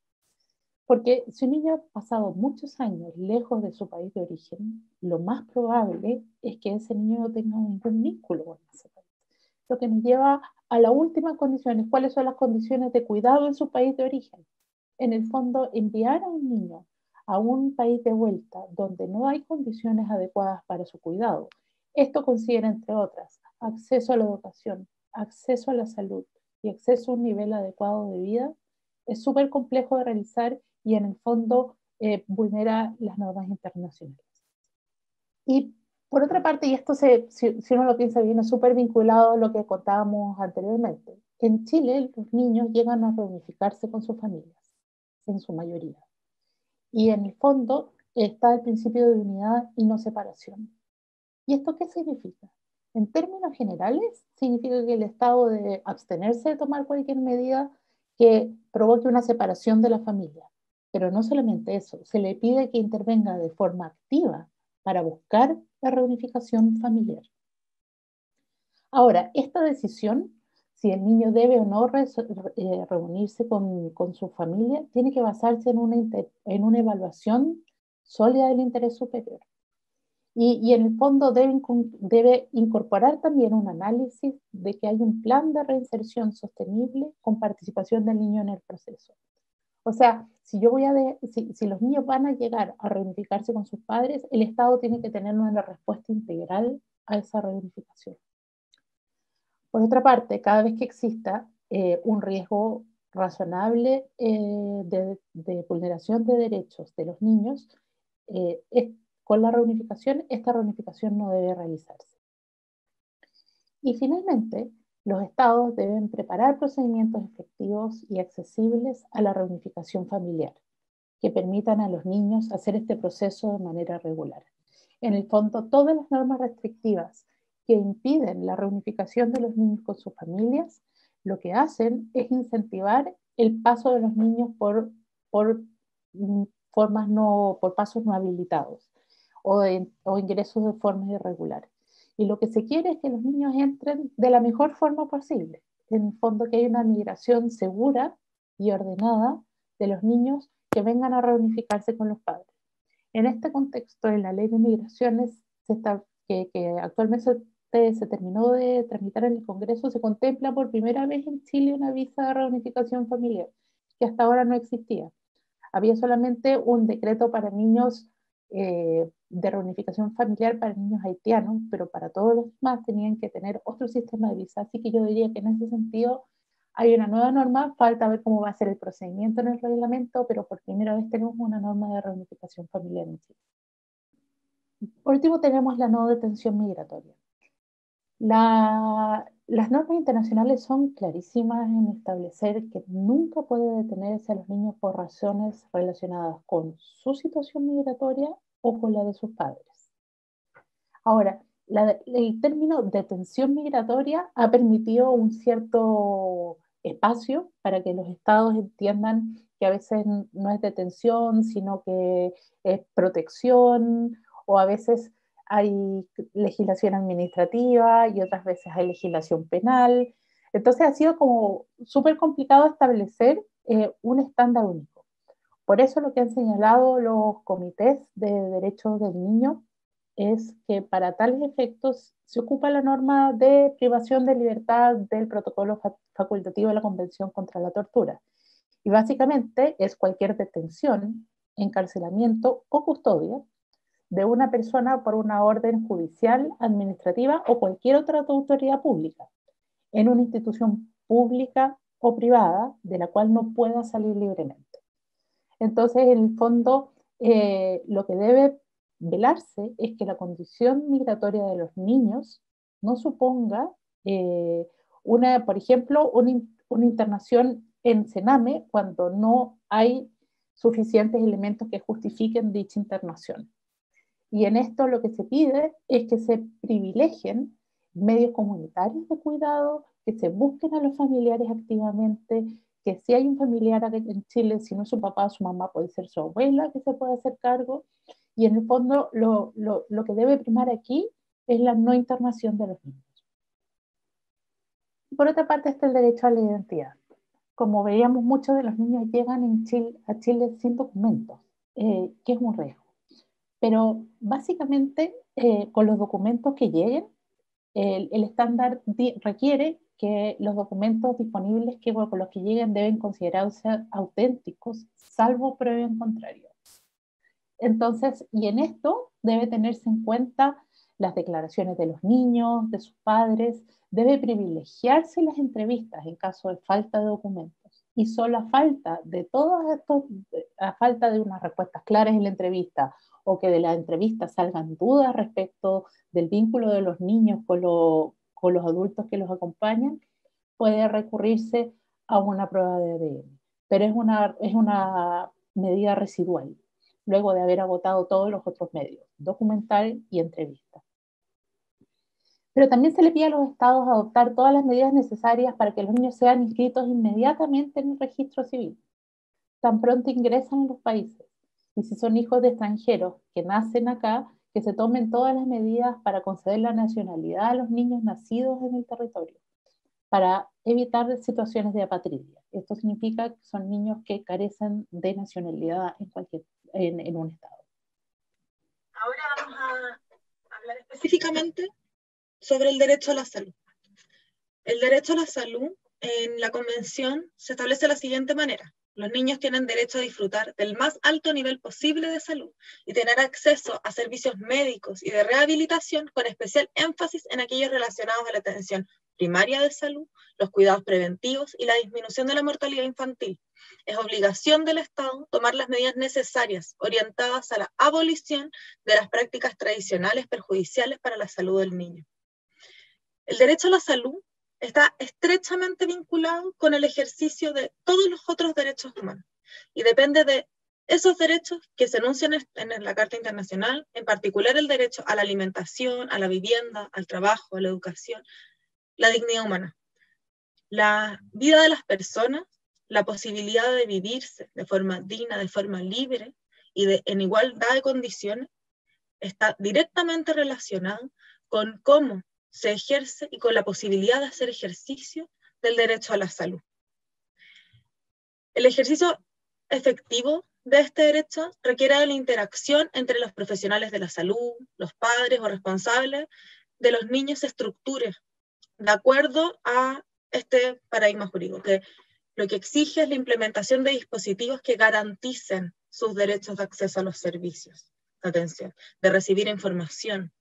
Porque si un niño ha pasado muchos años lejos de su país de origen, lo más probable es que ese niño no tenga ningún vínculo con ese país. Lo que nos lleva a las últimas condiciones. ¿Cuáles son las condiciones de cuidado en su país de origen? En el fondo, enviar a un niño a un país de vuelta donde no hay condiciones adecuadas para su cuidado. Esto considera, entre otras, acceso a la educación, acceso a la salud y acceso a un nivel adecuado de vida. Es súper complejo de realizar y en el fondo vulnera las normas internacionales. Y por otra parte, y esto si uno lo piensa bien, es súper vinculado a lo que contábamos anteriormente. En Chile los niños llegan a reunificarse con sus familias, en su mayoría. Y en el fondo está el principio de unidad y no separación. ¿Y esto qué significa? En términos generales, significa que el Estado debe abstenerse de tomar cualquier medida que provoque una separación de la familia. Pero no solamente eso, se le pide que intervenga de forma activa para buscar la reunificación familiar. Ahora, esta decisión, si el niño debe o no reunirse con su familia, tiene que basarse en una evaluación sólida del interés superior. Y en el fondo debe incorporar también un análisis de que hay un plan de reinserción sostenible con participación del niño en el proceso. O sea, si los niños van a llegar a reunificarse con sus padres, el Estado tiene que tener una respuesta integral a esa reunificación. Por otra parte, cada vez que exista un riesgo razonable de vulneración de derechos de los niños, con la reunificación, esta reunificación no debe realizarse. Y finalmente, los estados deben preparar procedimientos efectivos y accesibles a la reunificación familiar, que permitan a los niños hacer este proceso de manera regular. En el fondo, todas las normas restrictivas que impiden la reunificación de los niños con sus familias, lo que hacen es incentivar el paso de los niños por pasos no habilitados o ingresos de forma irregular. Y lo que se quiere es que los niños entren de la mejor forma posible. En el fondo, que haya una migración segura y ordenada de los niños que vengan a reunificarse con los padres. En este contexto, en la ley de migraciones que actualmente se terminó de tramitar en el Congreso, se contempla por primera vez en Chile una visa de reunificación familiar, que hasta ahora no existía. Había solamente un decreto para niños de reunificación familiar para niños haitianos, pero para todos los demás tenían que tener otro sistema de visa. Así que yo diría que en ese sentido hay una nueva norma, falta ver cómo va a ser el procedimiento en el reglamento, pero por primera vez tenemos una norma de reunificación familiar en Chile. Por último, tenemos la no detención migratoria. Las normas internacionales son clarísimas en establecer que nunca puede detenerse a los niños por razones relacionadas con su situación migratoria o con la de sus padres. Ahora, el término detención migratoria ha permitido un cierto espacio para que los estados entiendan que a veces no es detención, sino que es protección, o a veces hay legislación administrativa y otras veces hay legislación penal. Entonces ha sido como súper complicado establecer un estándar único. Por eso lo que han señalado los comités de derechos del niño es que para tales efectos se ocupa la norma de privación de libertad del protocolo facultativo de la Convención contra la Tortura. Y básicamente es cualquier detención, encarcelamiento o custodia de una persona por una orden judicial, administrativa o cualquier otra autoridad pública en una institución pública o privada de la cual no pueda salir libremente. Entonces, en el fondo, lo que debe velarse es que la condición migratoria de los niños no suponga por ejemplo, una internación en Sename cuando no hay suficientes elementos que justifiquen dicha internación. Y en esto lo que se pide es que se privilegien medios comunitarios de cuidado, que se busquen a los familiares activamente, que si hay un familiar en Chile, si no es su papá o su mamá, puede ser su abuela que se puede hacer cargo. Y en el fondo lo que debe primar aquí es la no internación de los niños. Por otra parte está el derecho a la identidad. Como veíamos, muchos de los niños llegan a Chile sin documentos, que es un riesgo. Pero básicamente con los documentos que lleguen, el estándar requiere que los documentos disponibles con los que lleguen deben considerarse auténticos, salvo prueba en contrario. Entonces, y en esto debe tenerse en cuenta las declaraciones de los niños, de sus padres, debe privilegiarse las entrevistas en caso de falta de documentos. Y solo a falta de todos estos, a falta de unas respuestas claras en la entrevista, o que de la entrevista salgan dudas respecto del vínculo de los niños con los adultos que los acompañan, puede recurrirse a una prueba de ADN. Pero es una medida residual, luego de haber agotado todos los otros medios, documental y entrevista. Pero también se le pide a los estados adoptar todas las medidas necesarias para que los niños sean inscritos inmediatamente en el registro civil, tan pronto ingresan a los países. Y si son hijos de extranjeros que nacen acá, que se tomen todas las medidas para conceder la nacionalidad a los niños nacidos en el territorio, para evitar situaciones de apatridia. Esto significa que son niños que carecen de nacionalidad en un estado. Ahora vamos a hablar específicamente sobre el derecho a la salud. El derecho a la salud en la Convención se establece de la siguiente manera. Los niños tienen derecho a disfrutar del más alto nivel posible de salud y tener acceso a servicios médicos y de rehabilitación con especial énfasis en aquellos relacionados a la atención primaria de salud, los cuidados preventivos y la disminución de la mortalidad infantil. Es obligación del Estado tomar las medidas necesarias orientadas a la abolición de las prácticas tradicionales perjudiciales para la salud del niño. El derecho a la salud está estrechamente vinculado con el ejercicio de todos los otros derechos humanos y depende de esos derechos que se enuncian en la Carta Internacional, en particular el derecho a la alimentación, a la vivienda, al trabajo, a la educación, la dignidad humana, la vida de las personas, la posibilidad de vivirse de forma digna, de forma libre y en igualdad de condiciones, está directamente relacionado con cómo se ejerce y con la posibilidad de hacer ejercicio del derecho a la salud. El ejercicio efectivo de este derecho requiere de la interacción entre los profesionales de la salud, los padres o responsables de los niños se estructure de acuerdo a este paradigma jurídico, que lo que exige es la implementación de dispositivos que garanticen sus derechos de acceso a los servicios de atención, de recibir información,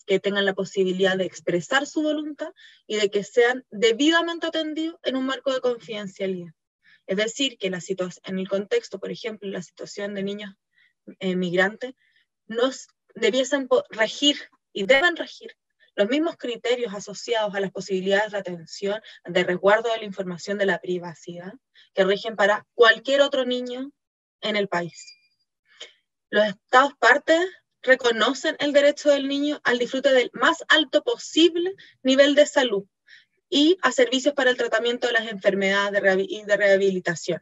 que tengan la posibilidad de expresar su voluntad y de que sean debidamente atendidos en un marco de confidencialidad. Es decir, que en el contexto, por ejemplo, la situación de niños migrantes, debiesen regir y deben regir los mismos criterios asociados a las posibilidades de atención, de resguardo de la información, de la privacidad, que rigen para cualquier otro niño en el país. Los Estados partes reconocen el derecho del niño al disfrute del más alto posible nivel de salud y a servicios para el tratamiento de las enfermedades y de rehabilitación.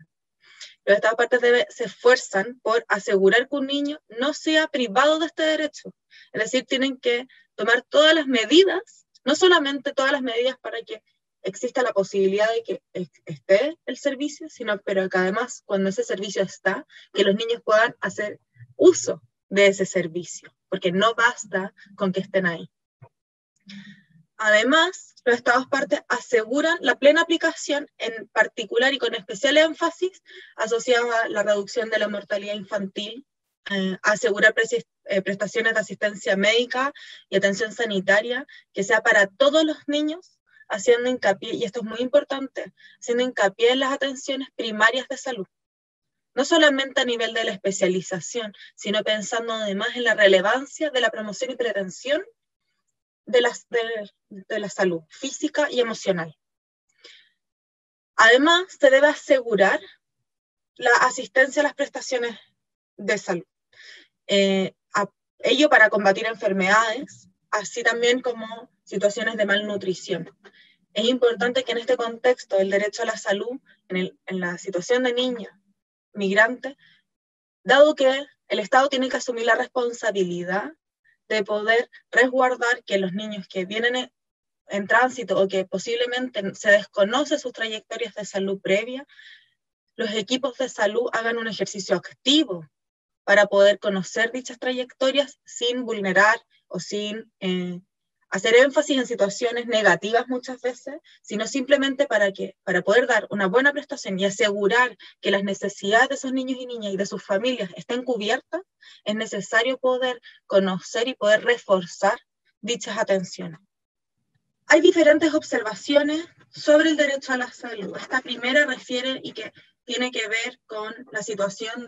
Los Estados partes se esfuerzan por asegurar que un niño no sea privado de este derecho. Es decir, tienen que tomar todas las medidas, no solamente todas las medidas para que exista la posibilidad de que esté el servicio, pero que además, cuando ese servicio está, que los niños puedan hacer uso de ese servicio, porque no basta con que estén ahí. Además, los Estados partes aseguran la plena aplicación, en particular y con especial énfasis, asociado a la reducción de la mortalidad infantil, asegurar prestaciones de asistencia médica y atención sanitaria, que sea para todos los niños, haciendo hincapié, y esto es muy importante, haciendo hincapié en las atenciones primarias de salud. No solamente a nivel de la especialización, sino pensando además en la relevancia de la promoción y prevención de la salud física y emocional. Además, se debe asegurar la asistencia a las prestaciones de salud. Ello para combatir enfermedades, así también como situaciones de malnutrición. Es importante que en este contexto el derecho a la salud, en la situación de niños migrantes, dado que el Estado tiene que asumir la responsabilidad de poder resguardar que los niños que vienen en tránsito o que posiblemente se desconoce sus trayectorias de salud previa, los equipos de salud hagan un ejercicio activo para poder conocer dichas trayectorias sin vulnerar o sin hacer énfasis en situaciones negativas muchas veces, sino simplemente para poder dar una buena prestación y asegurar que las necesidades de esos niños y niñas y de sus familias estén cubiertas, es necesario poder conocer y poder reforzar dichas atenciones. Hay diferentes observaciones sobre el derecho a la salud. Esta primera refiere y que tiene que ver con la situación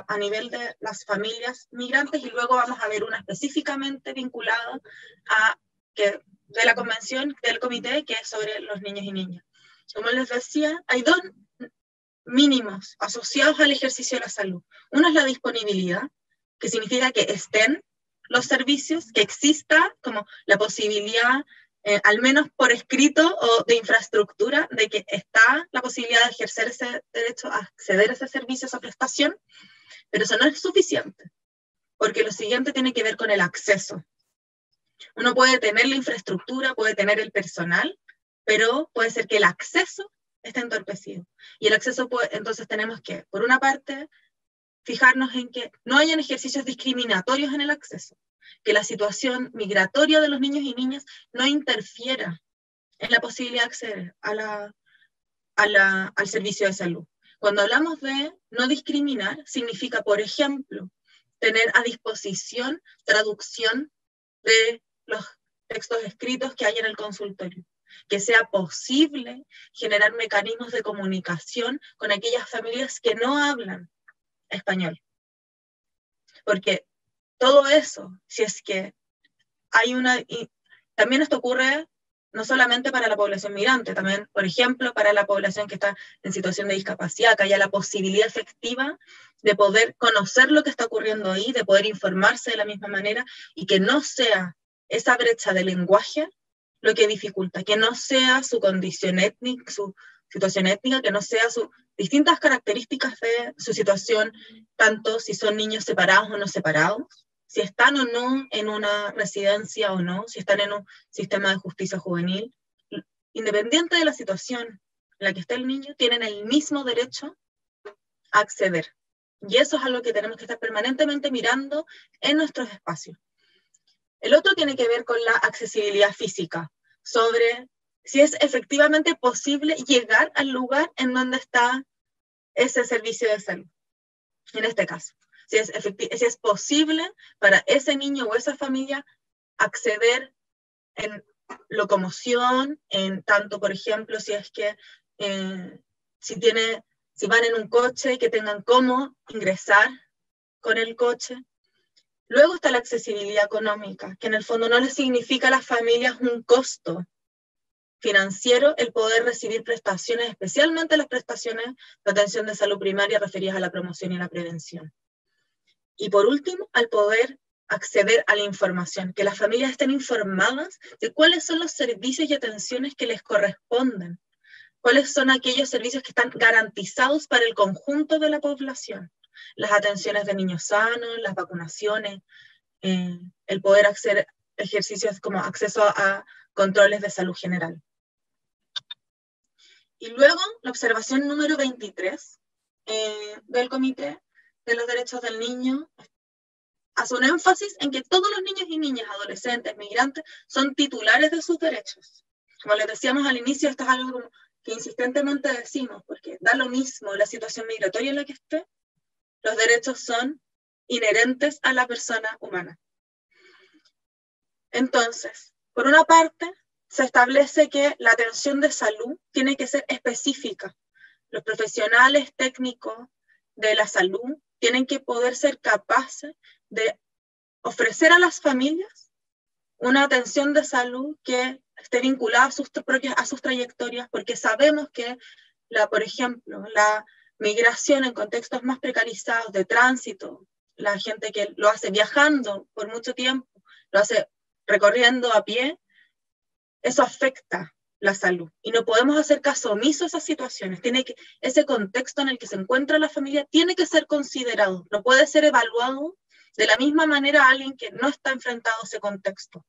a nivel de las familias migrantes, y luego vamos a ver una específicamente vinculada de la convención del comité, que es sobre los niños y niñas. Como les decía, hay dos mínimos asociados al ejercicio de la salud. Uno es la disponibilidad, que significa que estén los servicios, que exista como la posibilidad, al menos por escrito o de infraestructura, de que está la posibilidad de ejercer ese derecho a acceder a ese servicio, a esa prestación, pero eso no es suficiente, porque lo siguiente tiene que ver con el acceso. Uno puede tener la infraestructura, puede tener el personal, pero puede ser que el acceso esté entorpecido. Y el acceso entonces tenemos que, por una parte, fijarnos en que no hayan ejercicios discriminatorios en el acceso, que la situación migratoria de los niños y niñas no interfiera en la posibilidad de acceder al servicio de salud. Cuando hablamos de no discriminar, significa, por ejemplo, tener a disposición traducción de los textos escritos que hay en el consultorio, que sea posible generar mecanismos de comunicación con aquellas familias que no hablan español. Porque todo eso, si es que hay y también esto ocurre no solamente para la población migrante, también, por ejemplo, para la población que está en situación de discapacidad, que haya la posibilidad efectiva de poder conocer lo que está ocurriendo ahí, de poder informarse de la misma manera, y que no sea esa brecha de lenguaje lo que dificulta, que no sea su condición étnica, su situación étnica, que no sea sus distintas características de su situación, tanto si son niños separados o no separados, si están o no en una residencia o no, si están en un sistema de justicia juvenil, independiente de la situación en la que esté el niño, tienen el mismo derecho a acceder. Y eso es algo que tenemos que estar permanentemente mirando en nuestros espacios. El otro tiene que ver con la accesibilidad física, sobre si es efectivamente posible llegar al lugar en donde está ese servicio de salud, en este caso. Si es posible para ese niño o esa familia acceder en locomoción, en tanto, por ejemplo, si es que si van en un coche, que tengan cómo ingresar con el coche, Luego está la accesibilidad económica, que en el fondo no le significa a las familias un costo financiero el poder recibir prestaciones, especialmente las prestaciones de atención de salud primaria referidas a la promoción y la prevención. Y por último, al poder acceder a la información, que las familias estén informadas de cuáles son los servicios y atenciones que les corresponden, cuáles son aquellos servicios que están garantizados para el conjunto de la población, las atenciones de niños sanos, las vacunaciones, el poder hacer ejercicios como acceso a controles de salud general. Y luego, la observación número 23 del Comité de los Derechos del Niño hace un énfasis en que todos los niños y niñas, adolescentes, migrantes, son titulares de sus derechos. Como les decíamos al inicio, esto es algo que insistentemente decimos, porque da lo mismo la situación migratoria en la que esté, los derechos son inherentes a la persona humana. Entonces, por una parte, se establece que la atención de salud tiene que ser específica. Los profesionales técnicos de la salud tienen que poder ser capaces de ofrecer a las familias una atención de salud que esté vinculada a sus trayectorias, porque sabemos que, por ejemplo, la migración en contextos más precarizados de tránsito, la gente que lo hace viajando por mucho tiempo, lo hace recorriendo a pie, eso afecta la salud. Y no podemos hacer caso omiso a esas situaciones. Ese contexto en el que se encuentra la familia tiene que ser considerado. No puede ser evaluado de la misma manera a alguien que no está enfrentado a ese contexto.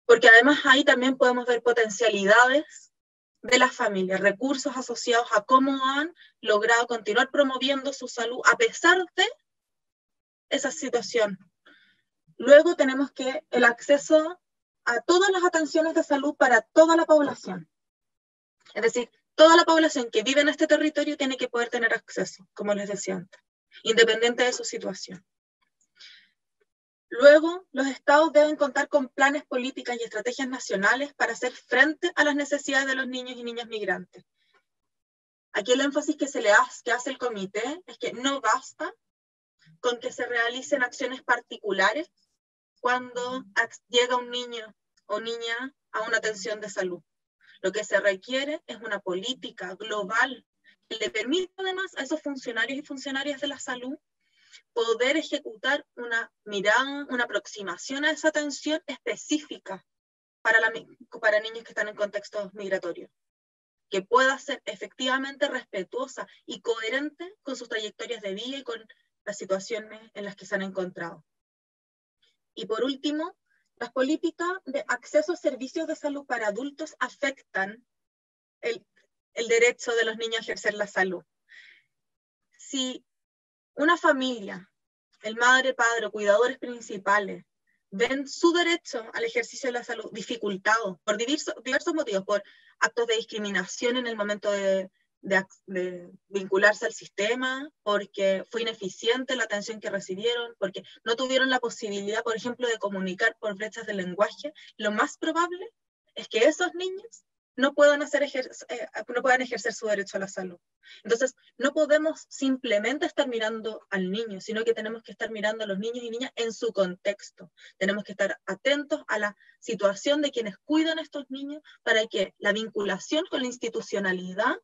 Porque además ahí también podemos ver potencialidades de las familias, recursos asociados a cómo han logrado continuar promoviendo su salud a pesar de esa situación. Luego tenemos que el acceso a todas las atenciones de salud para toda la población. Es decir, toda la población que vive en este territorio tiene que poder tener acceso, como les decía antes, independiente de su situación. Luego, los estados deben contar con planes, políticas y estrategias nacionales para hacer frente a las necesidades de los niños y niñas migrantes. Aquí el énfasis que hace el comité es que no basta con que se realicen acciones particulares cuando llega un niño o niña a una atención de salud. Lo que se requiere es una política global que le permita además a esos funcionarios y funcionarias de la salud poder ejecutar una mirada, una aproximación a esa atención específica para niños que están en contextos migratorios, que pueda ser efectivamente respetuosa y coherente con sus trayectorias de vida y con las situaciones en las que se han encontrado. Y por último, las políticas de acceso a servicios de salud para adultos afectan el derecho de los niños a ejercer la salud. Si una familia, el madre, padre o cuidadores principales, ven su derecho al ejercicio de la salud dificultado por diversos motivos, por actos de discriminación en el momento de vincularse al sistema, porque fue ineficiente la atención que recibieron, porque no tuvieron la posibilidad, por ejemplo, de comunicar por brechas de lenguaje, lo más probable es que esos niños no puedan ejercer su derecho a la salud. Entonces, no podemos simplemente estar mirando al niño, sino que tenemos que estar mirando a los niños y niñas en su contexto. Tenemos que estar atentos a la situación de quienes cuidan a estos niños para que la vinculación con la institucionalidad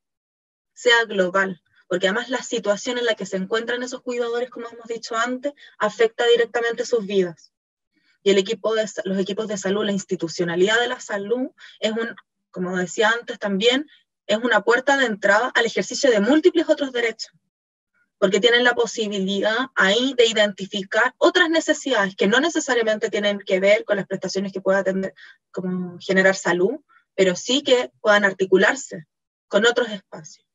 sea global, porque además la situación en la que se encuentran esos cuidadores, como hemos dicho antes, afecta directamente sus vidas. Y los equipos de salud, la institucionalidad de la salud, como decía antes también, es una puerta de entrada al ejercicio de múltiples otros derechos, porque tienen la posibilidad ahí de identificar otras necesidades que no necesariamente tienen que ver con las prestaciones que pueda atender, como generar salud, pero sí que puedan articularse con otros espacios.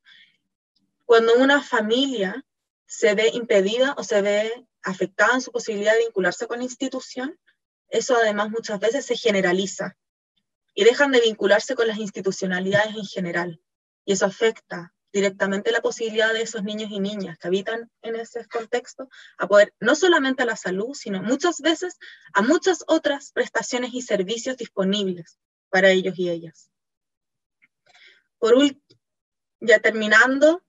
Cuando una familia se ve impedida o se ve afectada en su posibilidad de vincularse con la institución, eso además muchas veces se generaliza y dejan de vincularse con las institucionalidades en general. Y eso afecta directamente la posibilidad de esos niños y niñas que habitan en ese contexto a poder no solamente a la salud, sino muchas veces a muchas otras prestaciones y servicios disponibles para ellos y ellas. Por último, ya terminando,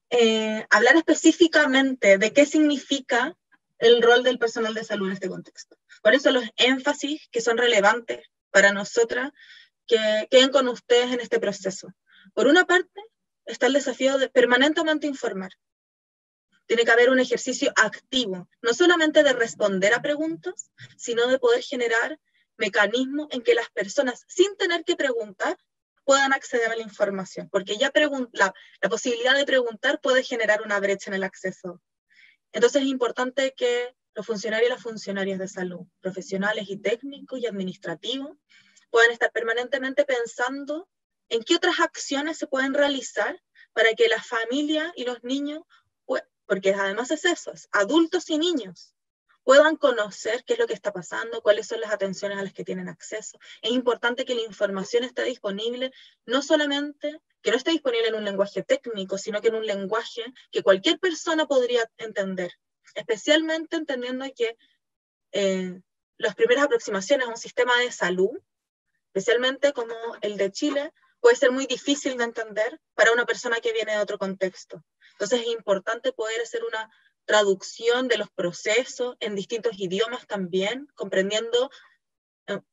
hablar específicamente de qué significa el rol del personal de salud en este contexto. Por eso los énfasis que son relevantes para nosotras, que queden con ustedes en este proceso. Por una parte, está el desafío de permanentemente informar. Tiene que haber un ejercicio activo, no solamente de responder a preguntas, sino de poder generar mecanismos en que las personas, sin tener que preguntar, puedan acceder a la información, porque ya la posibilidad de preguntar puede generar una brecha en el acceso. Entonces es importante que los funcionarios y las funcionarias de salud, profesionales y técnicos y administrativos, puedan estar permanentemente pensando en qué otras acciones se pueden realizar para que la familia y los niños, porque además es eso, es adultos y niños, puedan conocer qué es lo que está pasando, cuáles son las atenciones a las que tienen acceso. Es importante que la información esté disponible, no solamente que no esté disponible en un lenguaje técnico, sino que en un lenguaje que cualquier persona podría entender, especialmente entendiendo que las primeras aproximaciones a un sistema de salud, especialmente como el de Chile, puede ser muy difícil de entender para una persona que viene de otro contexto. Entonces es importante poder hacer una traducción de los procesos en distintos idiomas también, comprendiendo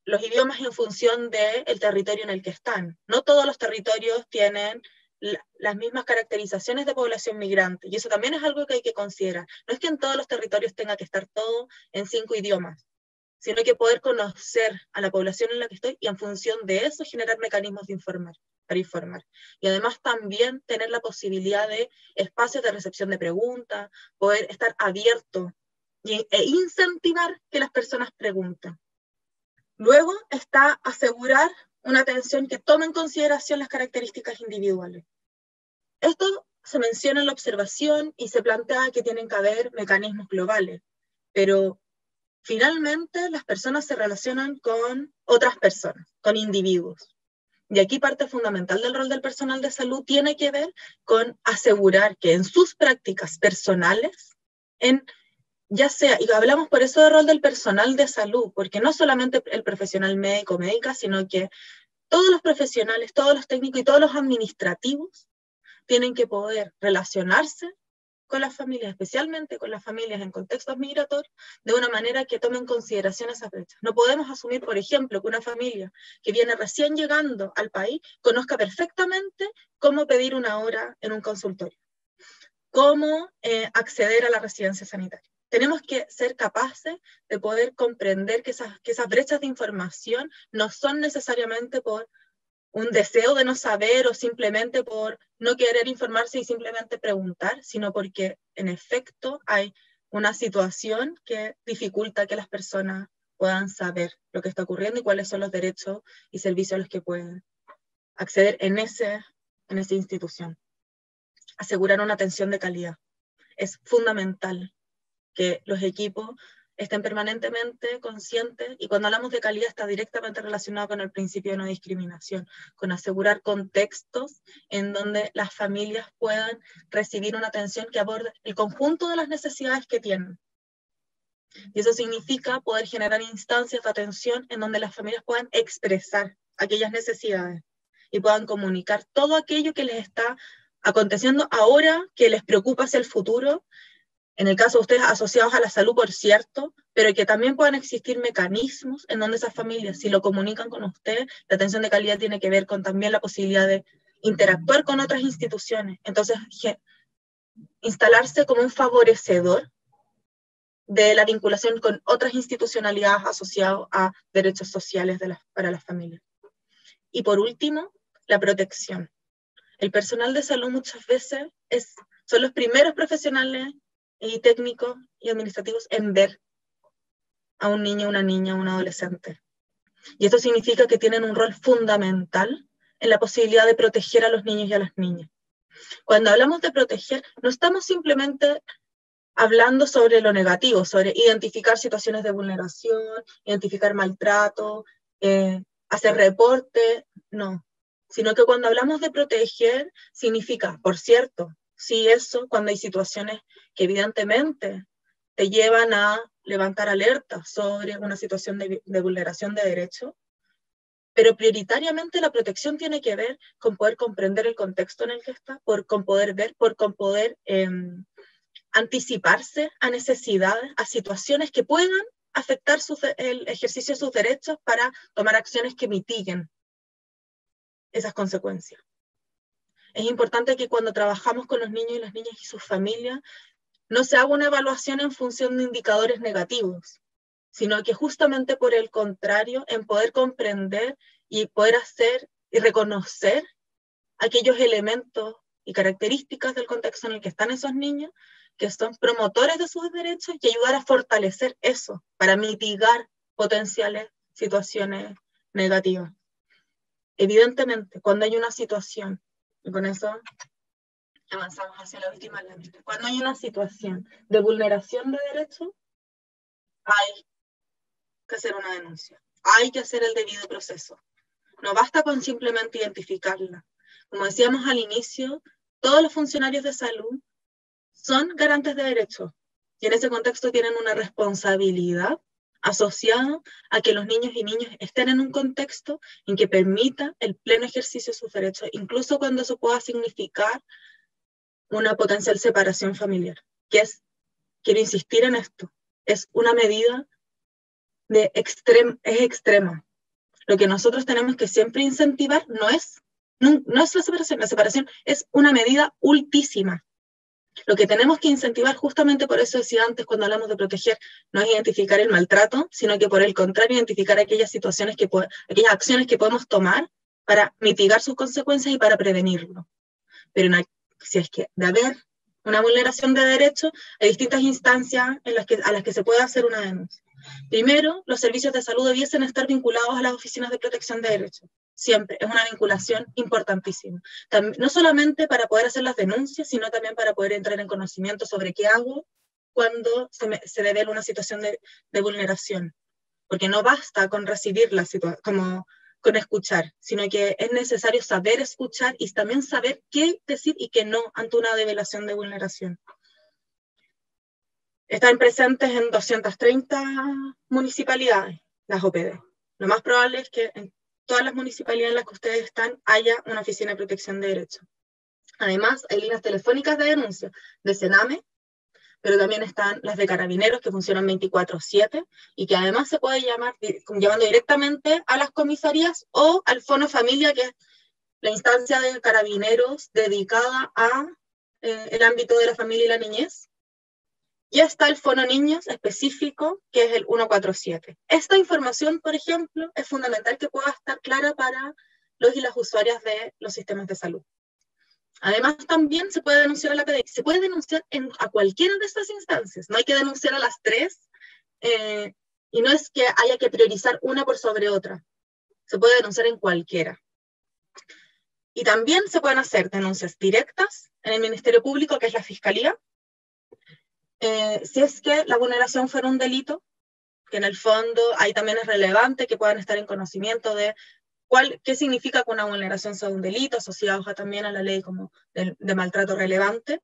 los idiomas en función del territorio en el que están. No todos los territorios tienen las mismas caracterizaciones de población migrante, y eso también es algo que hay que considerar. No es que en todos los territorios tenga que estar todo en 5 idiomas, sino que poder conocer a la población en la que estoy y en función de eso generar mecanismos para informar. Y además también tener la posibilidad de espacios de recepción de preguntas, poder estar abierto e incentivar que las personas pregunten. Luego está asegurar una atención que tome en consideración las características individuales. Esto se menciona en la observación y se plantea que tienen que haber mecanismos globales, pero finalmente las personas se relacionan con otras personas, con individuos. Y aquí parte fundamental del rol del personal de salud tiene que ver con asegurar que en sus prácticas personales, ya sea, y hablamos por eso del rol del personal de salud, porque no solamente el profesional médico o médica, sino que todos los profesionales, todos los técnicos y todos los administrativos tienen que poder relacionarse con las familias, especialmente con las familias en contextos migratorios, de una manera que tome en consideración esas brechas. No podemos asumir, por ejemplo, que una familia que viene recién llegando al país conozca perfectamente cómo pedir una hora en un consultorio, cómo acceder a la residencia sanitaria. Tenemos que ser capaces de poder comprender que esas brechas de información no son necesariamente por un deseo de no saber o simplemente por no querer informarse y simplemente preguntar, sino porque en efecto hay una situación que dificulta que las personas puedan saber lo que está ocurriendo y cuáles son los derechos y servicios a los que pueden acceder en esa institución. Asegurar una atención de calidad. Es fundamental que los equipos estén permanentemente conscientes, y cuando hablamos de calidad está directamente relacionado con el principio de no discriminación, con asegurar contextos en donde las familias puedan recibir una atención que aborde el conjunto de las necesidades que tienen. Y eso significa poder generar instancias de atención en donde las familias puedan expresar aquellas necesidades y puedan comunicar todo aquello que les está aconteciendo ahora, que les preocupa hacia el futuro, en el caso de ustedes asociados a la salud, por cierto, pero que también puedan existir mecanismos en donde esas familias, si lo comunican con usted, la atención de calidad tiene que ver con también la posibilidad de interactuar con otras instituciones. Entonces, instalarse como un favorecedor de la vinculación con otras institucionalidades asociadas a derechos sociales para las familias. Y por último, la protección. El personal de salud muchas veces son los primeros profesionales y técnicos y administrativos en ver a un niño, una niña, un adolescente. Y esto significa que tienen un rol fundamental en la posibilidad de proteger a los niños y a las niñas. Cuando hablamos de proteger, no estamos simplemente hablando sobre lo negativo, sobre identificar situaciones de vulneración, identificar maltrato, hacer reporte, no. Sino que cuando hablamos de proteger, significa, por cierto, sí, eso, cuando hay situaciones que evidentemente te llevan a levantar alerta sobre una situación de vulneración de derechos, pero prioritariamente la protección tiene que ver con poder comprender el contexto en el que está, con poder ver, con poder anticiparse a necesidades, a situaciones que puedan afectar el ejercicio de sus derechos para tomar acciones que mitiguen esas consecuencias. Es importante que cuando trabajamos con los niños y las niñas y sus familias, no se haga una evaluación en función de indicadores negativos, sino que justamente por el contrario, en poder comprender y poder hacer y reconocer aquellos elementos y características del contexto en el que están esos niños, que son promotores de sus derechos, y ayudar a fortalecer eso para mitigar potenciales situaciones negativas. Evidentemente, cuando hay una situación, y con eso avanzamos hacia la última lámina, cuando hay una situación de vulneración de derechos, hay que hacer una denuncia, hay que hacer el debido proceso. No basta con simplemente identificarla. Como decíamos al inicio, todos los funcionarios de salud son garantes de derechos, y en ese contexto tienen una responsabilidad asociada a que los niños y niñas estén en un contexto en que permita el pleno ejercicio de sus derechos, incluso cuando eso pueda significar una potencial separación familiar, que es, quiero insistir en esto, es una medida es extrema. Lo que nosotros tenemos que siempre incentivar no es la separación es una medida ultísima. Lo que tenemos que incentivar, justamente por eso decía antes cuando hablamos de proteger, no es identificar el maltrato, sino que por el contrario identificar aquellas situaciones aquellas acciones que podemos tomar para mitigar sus consecuencias y para prevenirlo. Pero si es que de haber una vulneración de derechos, hay distintas instancias a las que se puede hacer una denuncia. Primero, los servicios de salud debiesen estar vinculados a las oficinas de protección de derechos. Siempre, es una vinculación importantísima. No solamente para poder hacer las denuncias, sino también para poder entrar en conocimiento sobre qué hago cuando se devela una situación de vulneración. Porque no basta con recibir con escuchar, sino que es necesario saber escuchar y también saber qué decir y qué no ante una develación de vulneración. Están presentes en 230 municipalidades, las OPD. Lo más probable es que en todas las municipalidades en las que ustedes están haya una oficina de protección de derechos. Además, hay líneas telefónicas de denuncia de Sename, pero también están las de Carabineros, que funcionan 24/7, y que además se puede llamar llamando directamente a las comisarías o al Fono Familia, que es la instancia de Carabineros dedicada a el ámbito de la familia y la niñez. Y está el Fono Niños específico, que es el 147. Esta información, por ejemplo, es fundamental que pueda estar clara para los y las usuarias de los sistemas de salud. Además, también se puede denunciar a la PDI. Se puede denunciar a cualquiera de estas instancias. No hay que denunciar a las tres, y no es que haya que priorizar una por sobre otra. Se puede denunciar en cualquiera. Y también se pueden hacer denuncias directas en el Ministerio Público, que es la Fiscalía, si es que la vulneración fuera un delito, que en el fondo ahí también es relevante que puedan estar en conocimiento de qué significa que una vulneración sea un delito, asociado también a la ley como de maltrato relevante.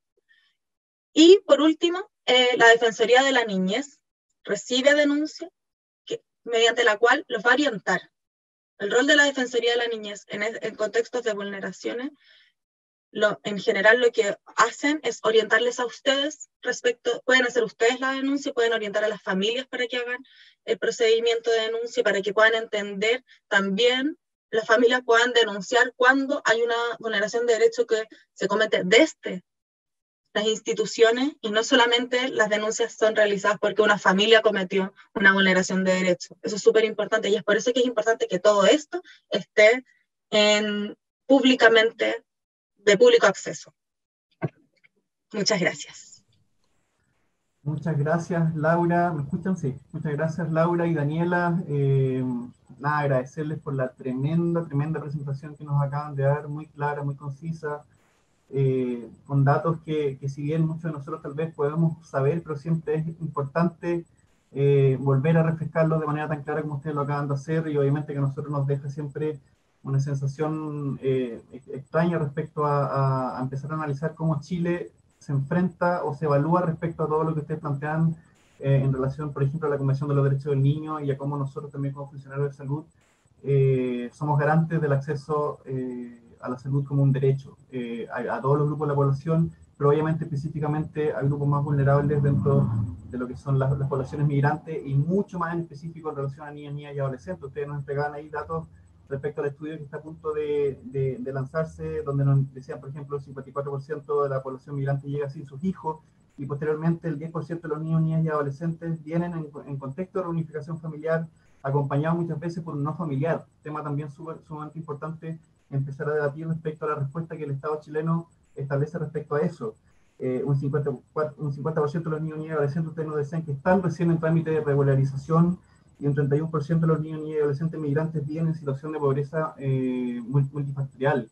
Y por último, la Defensoría de la Niñez recibe denuncia mediante la cual los va a orientar. El rol de la Defensoría de la Niñez en contextos de vulneraciones, en general lo que hacen es orientarles a ustedes pueden hacer ustedes la denuncia, pueden orientar a las familias para que hagan el procedimiento de denuncia, para que puedan entender también, las familias puedan denunciar cuando hay una vulneración de derecho que se comete desde las instituciones, y no solamente las denuncias son realizadas porque una familia cometió una vulneración de derecho. Eso es súper importante, y es por eso que es importante que todo esto esté públicamente, de público acceso. Muchas gracias. Muchas gracias, Laura. ¿Me escuchan? Sí. Muchas gracias, Laura y Daniela. Nada, agradecerles por la tremenda presentación que nos acaban de dar, muy clara, muy concisa, con datos que si bien muchos de nosotros tal vez podemos saber, pero siempre es importante volver a refrescarlos de manera tan clara como ustedes lo acaban de hacer, y obviamente que a nosotros nos deja siempre una sensación extraña respecto a empezar a analizar cómo Chile se enfrenta o se evalúa respecto a todo lo que ustedes plantean en relación, por ejemplo, a la Convención de los Derechos del Niño, y a cómo nosotros también como funcionarios de salud somos garantes del acceso a la salud como un derecho a todos los grupos de la población, pero obviamente específicamente a grupos más vulnerables dentro de lo que son las poblaciones migrantes y mucho más en específico en relación a niñas y adolescentes. Ustedes nos entregaban ahí datos respecto al estudio que está a punto de lanzarse, donde nos decían, por ejemplo, el 54% de la población migrante llega sin sus hijos, y posteriormente el 10% de los niños, niñas y adolescentes vienen en contexto de reunificación familiar, acompañados muchas veces por un no familiar, tema también sumamente importante empezar a debatir respecto a la respuesta que el Estado chileno establece respecto a eso. Un 50% de los niños, niñas y adolescentes, ustedes nos decían que están recién en trámite de regularización, y un 31% de los niños, niñas y adolescentes migrantes viven en situación de pobreza multifactorial.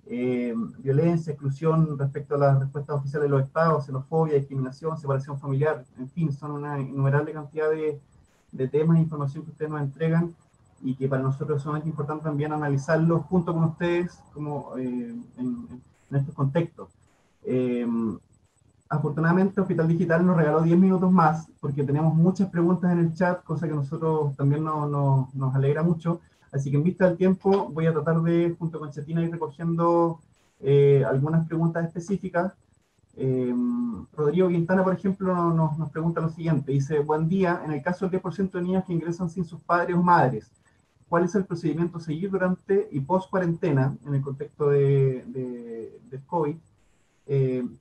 Violencia, exclusión respecto a las respuestas oficiales de los estados, xenofobia, discriminación, separación familiar, en fin, son una innumerable cantidad de temas e información que ustedes nos entregan, y que para nosotros es sumamente importante también analizarlos junto con ustedes como, en estos contextos. Afortunadamente, Hospital Digital nos regaló 10 minutos más, porque tenemos muchas preguntas en el chat, cosa que a nosotros también nos alegra mucho. Así que en vista del tiempo, voy a tratar de, junto con Chetina, ir recogiendo algunas preguntas específicas. Rodrigo Quintana, por ejemplo, nos pregunta lo siguiente. Dice, buen día, en el caso del 10% de niñas que ingresan sin sus padres o madres, ¿cuál es el procedimiento a seguir durante y post cuarentena en el contexto del COVID?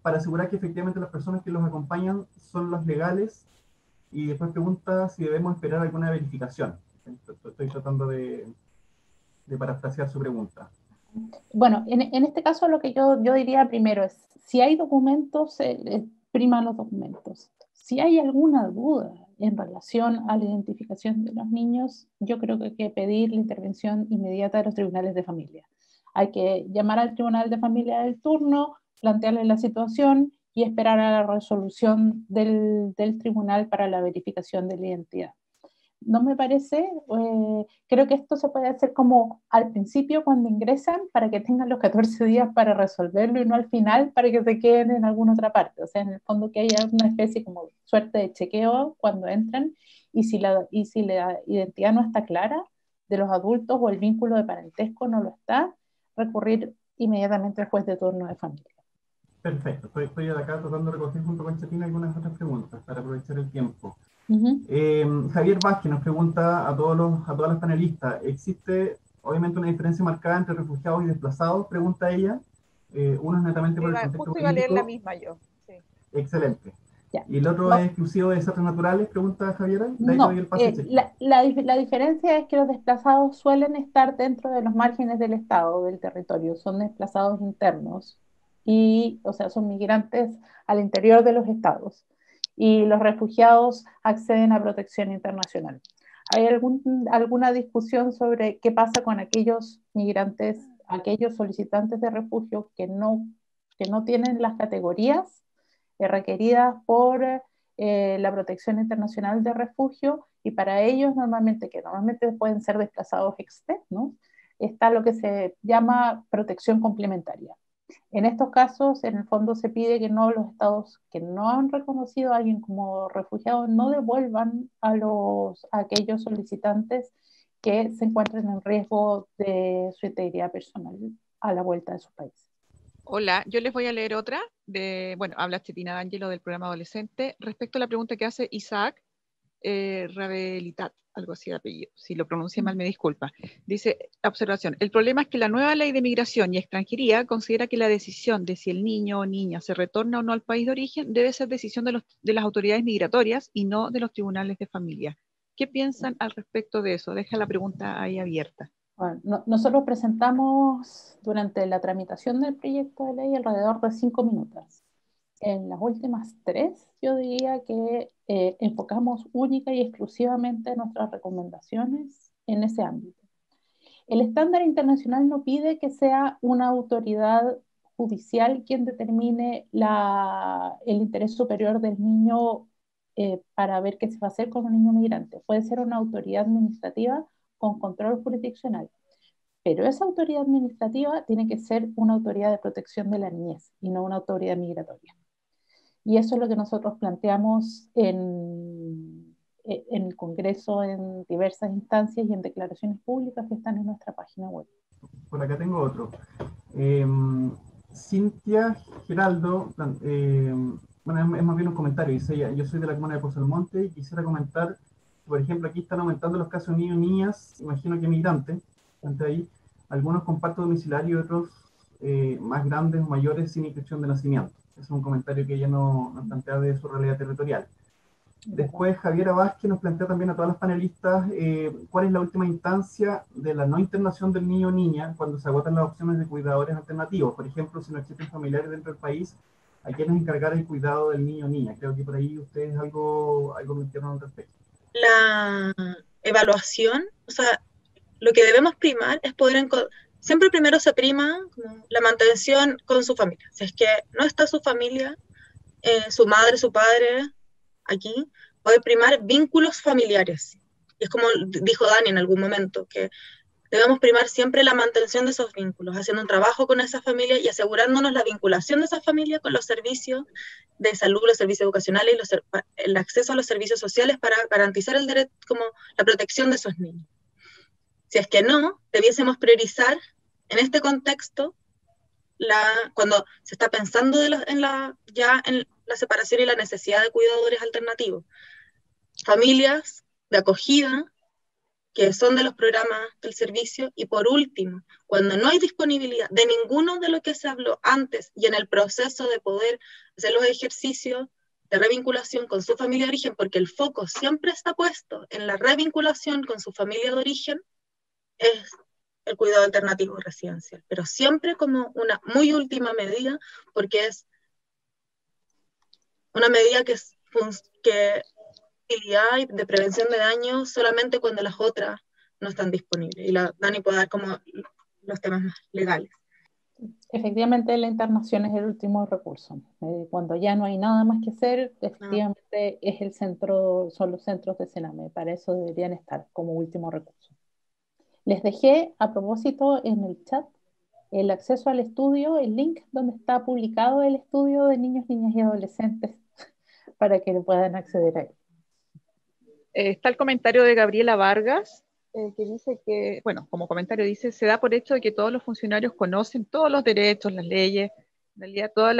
Para asegurar que efectivamente las personas que los acompañan son las legales, y después pregunta si debemos esperar alguna verificación. Estoy tratando de parafrasear su pregunta. Bueno, en este caso lo que yo diría primero es, si hay documentos, priman los documentos. Si hay alguna duda en relación a la identificación de los niños, yo creo que hay que pedir la intervención inmediata de los tribunales de familia. Hay que llamar al tribunal de familia del turno, plantearle la situación y esperar a la resolución del tribunal para la verificación de la identidad. No me parece, creo que esto se puede hacer como al principio cuando ingresan, para que tengan los 14 días para resolverlo, y no al final para que se queden en alguna otra parte. O sea, en el fondo que haya una especie como suerte de chequeo cuando entran, y si la identidad no está clara de los adultos o el vínculo de parentesco no lo está, recurrir inmediatamente al juez de turno de familia. Perfecto, estoy acá tratando de recoger junto con Chetina algunas otras preguntas para aprovechar el tiempo. Javier Vázquez nos pregunta a todas las panelistas, ¿existe obviamente una diferencia marcada entre refugiados y desplazados? Pregunta ella. Uno es netamente por el contexto justo iba a leer político. la misma yo. Sí. Excelente. Ya. ¿Y el otro es exclusivo de desastres naturales? Pregunta Javiera. No, la diferencia es que los desplazados suelen estar dentro de los márgenes del Estado, del territorio, son desplazados internos, y, o sea, son migrantes al interior de los estados, y los refugiados acceden a protección internacional. ¿Hay alguna discusión sobre qué pasa con aquellos migrantes, aquellos solicitantes de refugio que no tienen las categorías requeridas por la protección internacional de refugio, y para ellos normalmente pueden ser desplazados externos, está lo que se llama protección complementaria? En estos casos, en el fondo se pide que los estados que no han reconocido a alguien como refugiado no devuelvan a aquellos solicitantes que se encuentren en riesgo de su integridad personal a la vuelta de su país. Hola, yo les voy a leer otra habla Chetina D'Angelo del programa Adolescente, respecto a la pregunta que hace Isaac Ravelitat, algo así de apellido, si lo pronuncié mal me disculpa. Dice, observación, el problema es que la nueva ley de migración y extranjería considera que la decisión de si el niño o niña se retorna o no al país de origen debe ser decisión de las autoridades migratorias y no de los tribunales de familia. ¿Qué piensan al respecto de eso? Deja la pregunta ahí abierta. Bueno, nosotros presentamos durante la tramitación del proyecto de ley alrededor de 5 minutos. En las últimas 3, yo diría que enfocamos única y exclusivamente nuestras recomendaciones en ese ámbito. El estándar internacional no pide que sea una autoridad judicial quien determine el interés superior del niño para ver qué se va a hacer con un niño migrante. Puede ser una autoridad administrativa con control jurisdiccional, pero esa autoridad administrativa tiene que ser una autoridad de protección de la niñez y no una autoridad migratoria. Y eso es lo que nosotros planteamos en el Congreso, en diversas instancias y en declaraciones públicas que están en nuestra página web. Por acá tengo otro. Cintia Geraldo, bueno, es más bien un comentario, dice ella: yo soy de la comuna de Pozo Almonte y quisiera comentar, por ejemplo, aquí están aumentando los casos de niños y niñas, imagino que migrantes, entre ahí, algunos con parto domiciliario y otros más grandes o mayores sin inscripción de nacimiento. Es un comentario que ella nos plantea de su realidad territorial. Después Javiera Vázquez nos plantea también a todas las panelistas cuál es la última instancia de la no internación del niño o niña cuando se agotan las opciones de cuidadores alternativos. Por ejemplo, si no existen familiares dentro del país, ¿a quiénes encargar el cuidado del niño o niña? Creo que por ahí ustedes algo mencionaron al respecto. La evaluación, o sea, lo que debemos primar es poder siempre primero se prima la mantención con su familia. Si es que no está su familia, su madre, su padre aquí, puede primar vínculos familiares. Y es como dijo Dani en algún momento, que debemos primar siempre la mantención de esos vínculos, haciendo un trabajo con esa familia y asegurándonos la vinculación de esa familia con los servicios de salud, los servicios educacionales y el acceso a los servicios sociales para garantizar el derecho, como la protección de esos niños. Si es que no, debiésemos priorizar en este contexto, cuando se está pensando en la separación y la necesidad de cuidadores alternativos, familias de acogida, que son de los programas del servicio, y por último, cuando no hay disponibilidad de ninguno de lo que se habló antes y en el proceso de poder hacer los ejercicios de revinculación con su familia de origen, porque el foco siempre está puesto en la revinculación con su familia de origen, es el cuidado alternativo residencial, pero siempre como una muy última medida, porque es una medida que y de prevención de daño solamente cuando las otras no están disponibles. Y Dani puede dar como los temas más legales. Efectivamente, la internación es el último recurso. Cuando ya no hay nada más que hacer, efectivamente es el centro, son los centros de Sename. Para eso deberían estar como último recurso. Les dejé a propósito en el chat el acceso al estudio, el link donde está publicado el estudio de niños, niñas y adolescentes para que puedan acceder a él. Está el comentario de Gabriela Vargas, que dice que, bueno, como comentario dice, se da por hecho de que todos los funcionarios conocen todos los derechos, las leyes, en realidad todos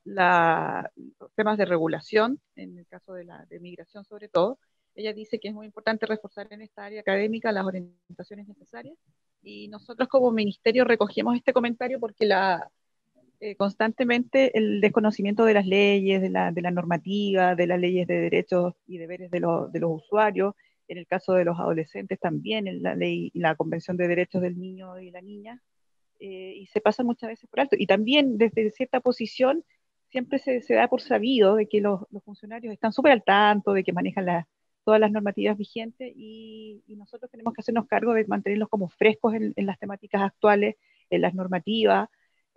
los temas de regulación, en el caso de migración sobre todo. Ella dice que es muy importante reforzar en esta área académica las orientaciones necesarias, y nosotros como ministerio recogemos este comentario porque constantemente el desconocimiento de las leyes, de la normativa, de las leyes de derechos y deberes de los usuarios, en el caso de los adolescentes también, en la Convención de Derechos del Niño y la Niña, y se pasa muchas veces por alto. Y también desde cierta posición siempre se da por sabido de que los funcionarios están súper al tanto, de que manejan todas las normativas vigentes, y nosotros tenemos que hacernos cargo de mantenerlos como frescos en las temáticas actuales, en las normativas,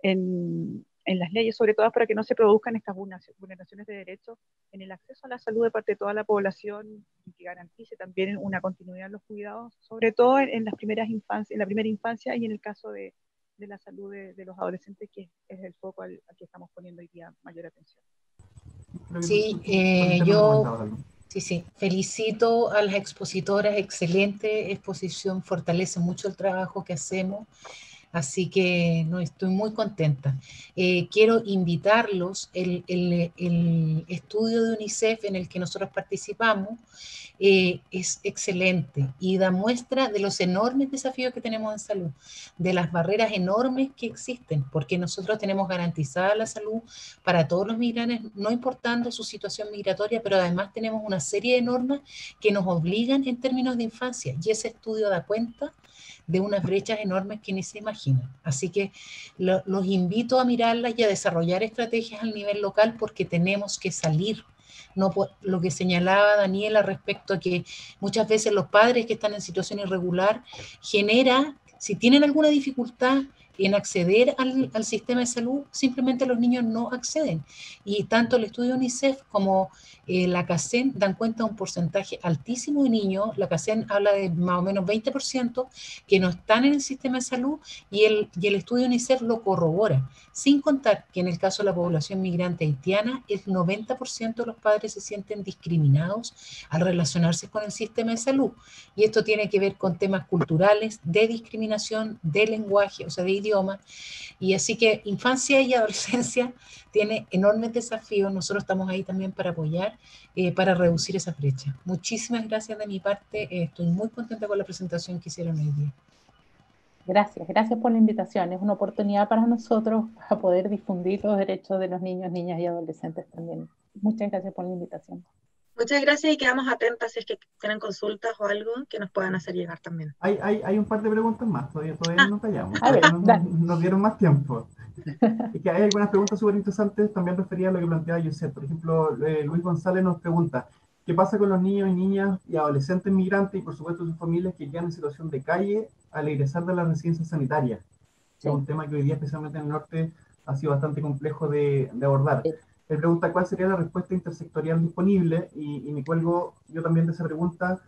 en las leyes, sobre todo para que no se produzcan estas vulneraciones de derechos en el acceso a la salud de parte de toda la población, y que garantice también una continuidad en los cuidados, sobre todo en las primeras infancias, en la primera infancia, y en el caso de la salud de los adolescentes, que es el foco al que estamos poniendo hoy día mayor atención. Sí, sí, felicito a las expositoras, excelente exposición, fortalece mucho el trabajo que hacemos. Así que no, estoy muy contenta. Quiero invitarlos, el estudio de UNICEF en el que nosotros participamos es excelente y da muestra de los enormes desafíos que tenemos en salud, de las barreras enormes que existen, porque nosotros tenemos garantizada la salud para todos los migrantes, no importando su situación migratoria, pero además tenemos una serie de normas que nos obligan en términos de infancia, y ese estudio da cuenta de unas brechas enormes que ni se imaginan. Así que los invito a mirarlas y a desarrollar estrategias al nivel local, porque tenemos que salir. No, lo que señalaba Daniela respecto a que muchas veces los padres que están en situación irregular genera, si tienen alguna dificultad en acceder al sistema de salud, simplemente los niños no acceden. Y tanto el estudio UNICEF como la CACEN dan cuenta de un porcentaje altísimo de niños. La CACEN habla de más o menos 20% que no están en el sistema de salud, y el estudio UNICEF lo corrobora, sin contar que en el caso de la población migrante haitiana, el 90% de los padres se sienten discriminados al relacionarse con el sistema de salud. Y esto tiene que ver con temas culturales, de discriminación, de lenguaje, o sea, de idioma. Y así que infancia y adolescencia tiene enormes desafíos. Nosotros estamos ahí también para apoyar, para reducir esa brecha. Muchísimas gracias de mi parte. Estoy muy contenta con la presentación que hicieron hoy día. Gracias, gracias por la invitación. Es una oportunidad para nosotros para poder difundir los derechos de los niños, niñas y adolescentes también. Muchas gracias por la invitación. Muchas gracias y quedamos atentas si es que tienen consultas o algo que nos puedan hacer llegar también. Hay un par de preguntas más, todavía no nos callamos, A ver, todavía nos dieron más tiempo. Es que hay algunas preguntas súper interesantes también referidas a lo que planteaba Josep. Por ejemplo, Luis González nos pregunta, ¿qué pasa con los niños y niñas y adolescentes migrantes y por supuesto sus familias que quedan en situación de calle al egresar de las residencias sanitarias? Sí. Es un tema que hoy día, especialmente en el norte, ha sido bastante complejo de abordar. Sí. Él pregunta cuál sería la respuesta intersectorial disponible y me cuelgo yo también de esa pregunta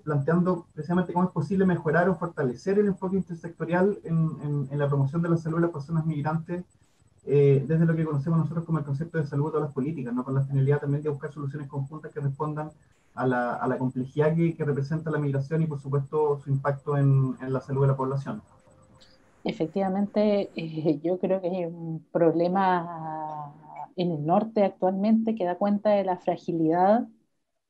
planteando precisamente cómo es posible mejorar o fortalecer el enfoque intersectorial en la promoción de la salud de las personas migrantes desde lo que conocemos nosotros como el concepto de salud de todas las políticas, ¿no? Con la finalidad también de buscar soluciones conjuntas que respondan a la complejidad que representa la migración y por supuesto su impacto en la salud de la población. Efectivamente, yo creo que hay un problema en el norte actualmente que da cuenta de la fragilidad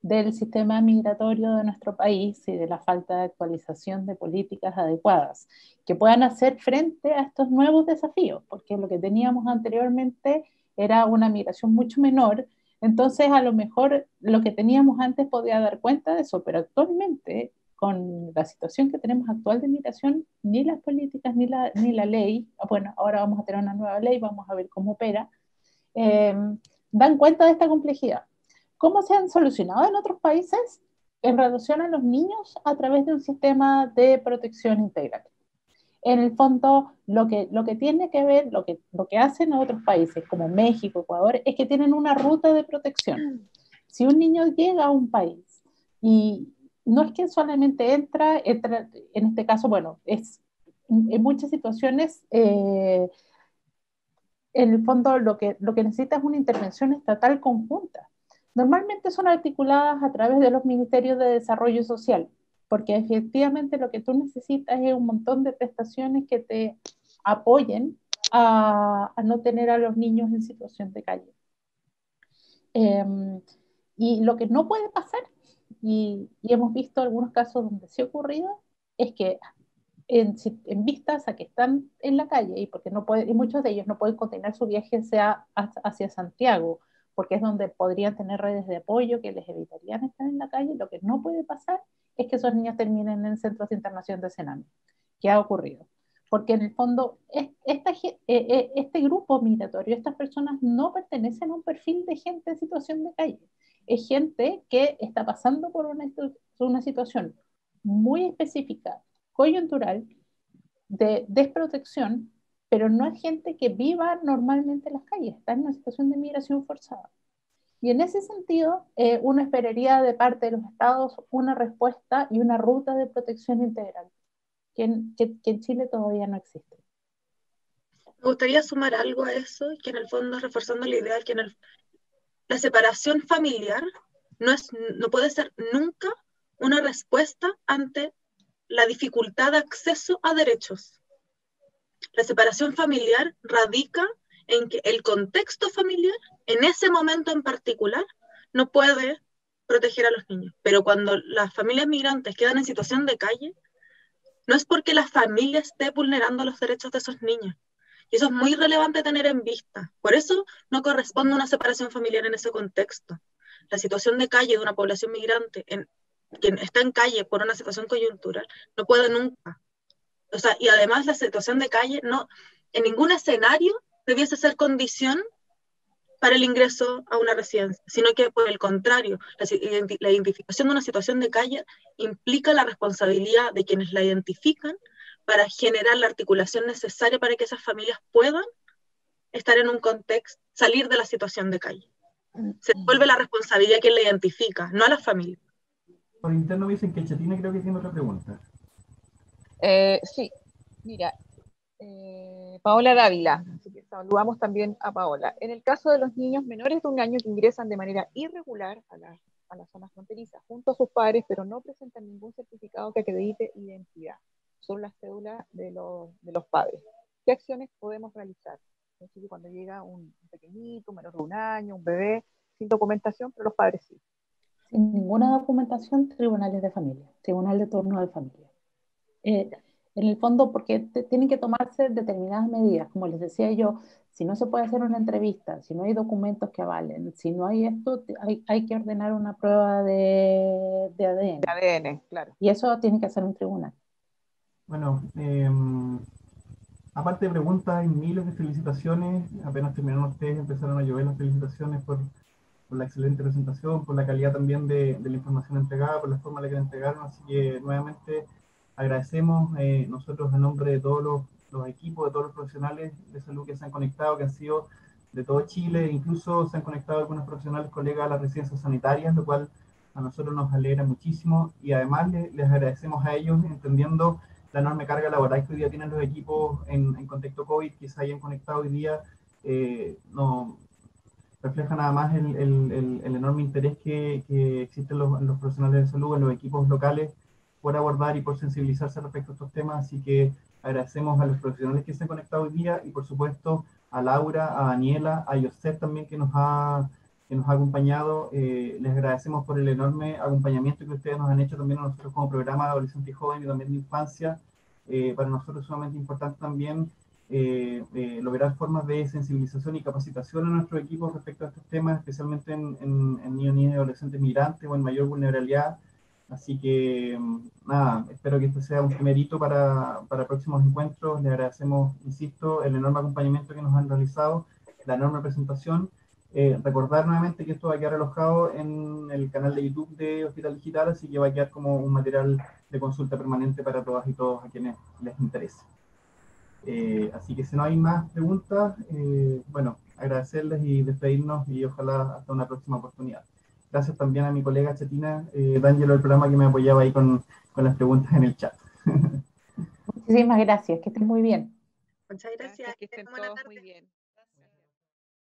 del sistema migratorio de nuestro país y de la falta de actualización de políticas adecuadas que puedan hacer frente a estos nuevos desafíos, porque lo que teníamos anteriormente era una migración mucho menor, entonces a lo mejor lo que teníamos antes podía dar cuenta de eso, pero actualmente con la situación que tenemos actual de migración, ni las políticas ni la ley, bueno, ahora vamos a tener una nueva ley, vamos a ver cómo opera, dan cuenta de esta complejidad. ¿Cómo se han solucionado en otros países? En relación a los niños a través de un sistema de protección integral. En el fondo, lo que tiene que ver, lo que hacen otros países como México, Ecuador, es que tienen una ruta de protección. Si un niño llega a un país y no es que solamente entra en este caso, bueno, en muchas situaciones, en el fondo lo que necesita es una intervención estatal conjunta. Normalmente son articuladas a través de los ministerios de desarrollo social, porque efectivamente lo que tú necesitas es un montón de prestaciones que te apoyen a no tener a los niños en situación de calle. Y lo que no puede pasar, y hemos visto algunos casos donde sí ha ocurrido, es que en vistas a que están en la calle y porque no puede, y muchos de ellos no pueden continuar su viaje hacia Santiago, porque es donde podrían tener redes de apoyo que les evitarían estar en la calle. Lo que no puede pasar es que esos niños terminen en centros de internación de Sename, que ha ocurrido. Porque en el fondo, este grupo migratorio, estas personas no pertenecen a un perfil de gente en situación de calle. Es gente que está pasando por una situación muy específica, coyuntural, de desprotección, pero no es gente que viva normalmente en las calles, está en una situación de migración forzada. Y en ese sentido, uno esperaría de parte de los estados una respuesta y una ruta de protección integral, que en Chile todavía no existe. Me gustaría sumar algo a eso, que en el fondo, reforzando la idea de que la separación familiar no puede ser nunca una respuesta ante la dificultad de acceso a derechos. La separación familiar radica en que el contexto familiar, en ese momento en particular, no puede proteger a los niños. Pero cuando las familias migrantes quedan en situación de calle, no es porque la familia esté vulnerando los derechos de esos niños. Y eso es muy relevante tener en vista. Por eso no corresponde una separación familiar en ese contexto. La situación de calle de una población migrante que está en calle por una situación coyuntural no puede nunca. O sea, y además la situación de calle no, en ningún escenario debiese ser condición para el ingreso a una residencia, sino que por el contrario, la identificación de una situación de calle implica la responsabilidad de quienes la identifican para generar la articulación necesaria para que esas familias puedan estar en un contexto, salir de la situación de calle. Se vuelve la responsabilidad a quien la identifica, no a las familias. Por interno me dicen que Chetina creo que tiene otra pregunta. Sí, mira, Paola Dávila, así que saludamos también a Paola. En el caso de los niños menores de 1 año que ingresan de manera irregular a las zonas fronterizas junto a sus padres, pero no presentan ningún certificado que acredite identidad, son las cédulas de los padres. qué acciones podemos realizar. Entonces, cuando llega un pequeñito, un menor de un año, un bebé, sin documentación, pero los padres sí. Sin ninguna documentación, tribunales de familia, tribunal de turno de familia. En el fondo, porque tienen que tomarse determinadas medidas, como les decía yo, si no se puede hacer una entrevista, si no hay documentos que avalen, si no hay esto, hay que ordenar una prueba de ADN. De ADN, claro. Y eso tiene que hacer un tribunal. Bueno, aparte de preguntas, hay miles de felicitaciones. Apenas terminaron ustedes, empezaron a llover las felicitaciones por la excelente presentación, por la calidad también de la información entregada, por la forma en la que la entregaron. Así que nuevamente agradecemos nosotros en nombre de todos los equipos, de todos los profesionales de salud que se han conectado, que han sido de todo Chile, incluso se han conectado algunos profesionales colegas a las residencias sanitarias, lo cual a nosotros nos alegra muchísimo y además les agradecemos a ellos entendiendo la enorme carga laboral que hoy día tienen los equipos en contexto COVID, que se hayan conectado hoy día, no refleja nada más el enorme interés que existe en los profesionales de salud, en los equipos locales, por abordar y por sensibilizarse respecto a estos temas. Así que agradecemos a los profesionales que se han conectado hoy día y por supuesto a Laura, a Daniela, a Josep también que nos ha acompañado. Les agradecemos por el enorme acompañamiento que ustedes nos han hecho también a nosotros como programa de adolescente y joven y también de infancia. Para nosotros es sumamente importante también lograr formas de sensibilización y capacitación a nuestros equipos respecto a estos temas, especialmente en niños, niñas y adolescentes migrantes o en mayor vulnerabilidad. Así que, nada, espero que este sea un primer hito para próximos encuentros. Les agradecemos, insisto, el enorme acompañamiento que nos han realizado, la enorme presentación. Recordar nuevamente que esto va a quedar alojado en el canal de YouTube de Hospital Digital, así que va a quedar como un material de consulta permanente para todas y todos a quienes les interese. Así que si no hay más preguntas, bueno, agradecerles y despedirnos y ojalá hasta una próxima oportunidad. Gracias también a mi colega Chetina, D'Angelo del programa que me apoyaba ahí con las preguntas en el chat. Muchísimas gracias, que estén muy bien. Muchas gracias. Que estén todos muy bien.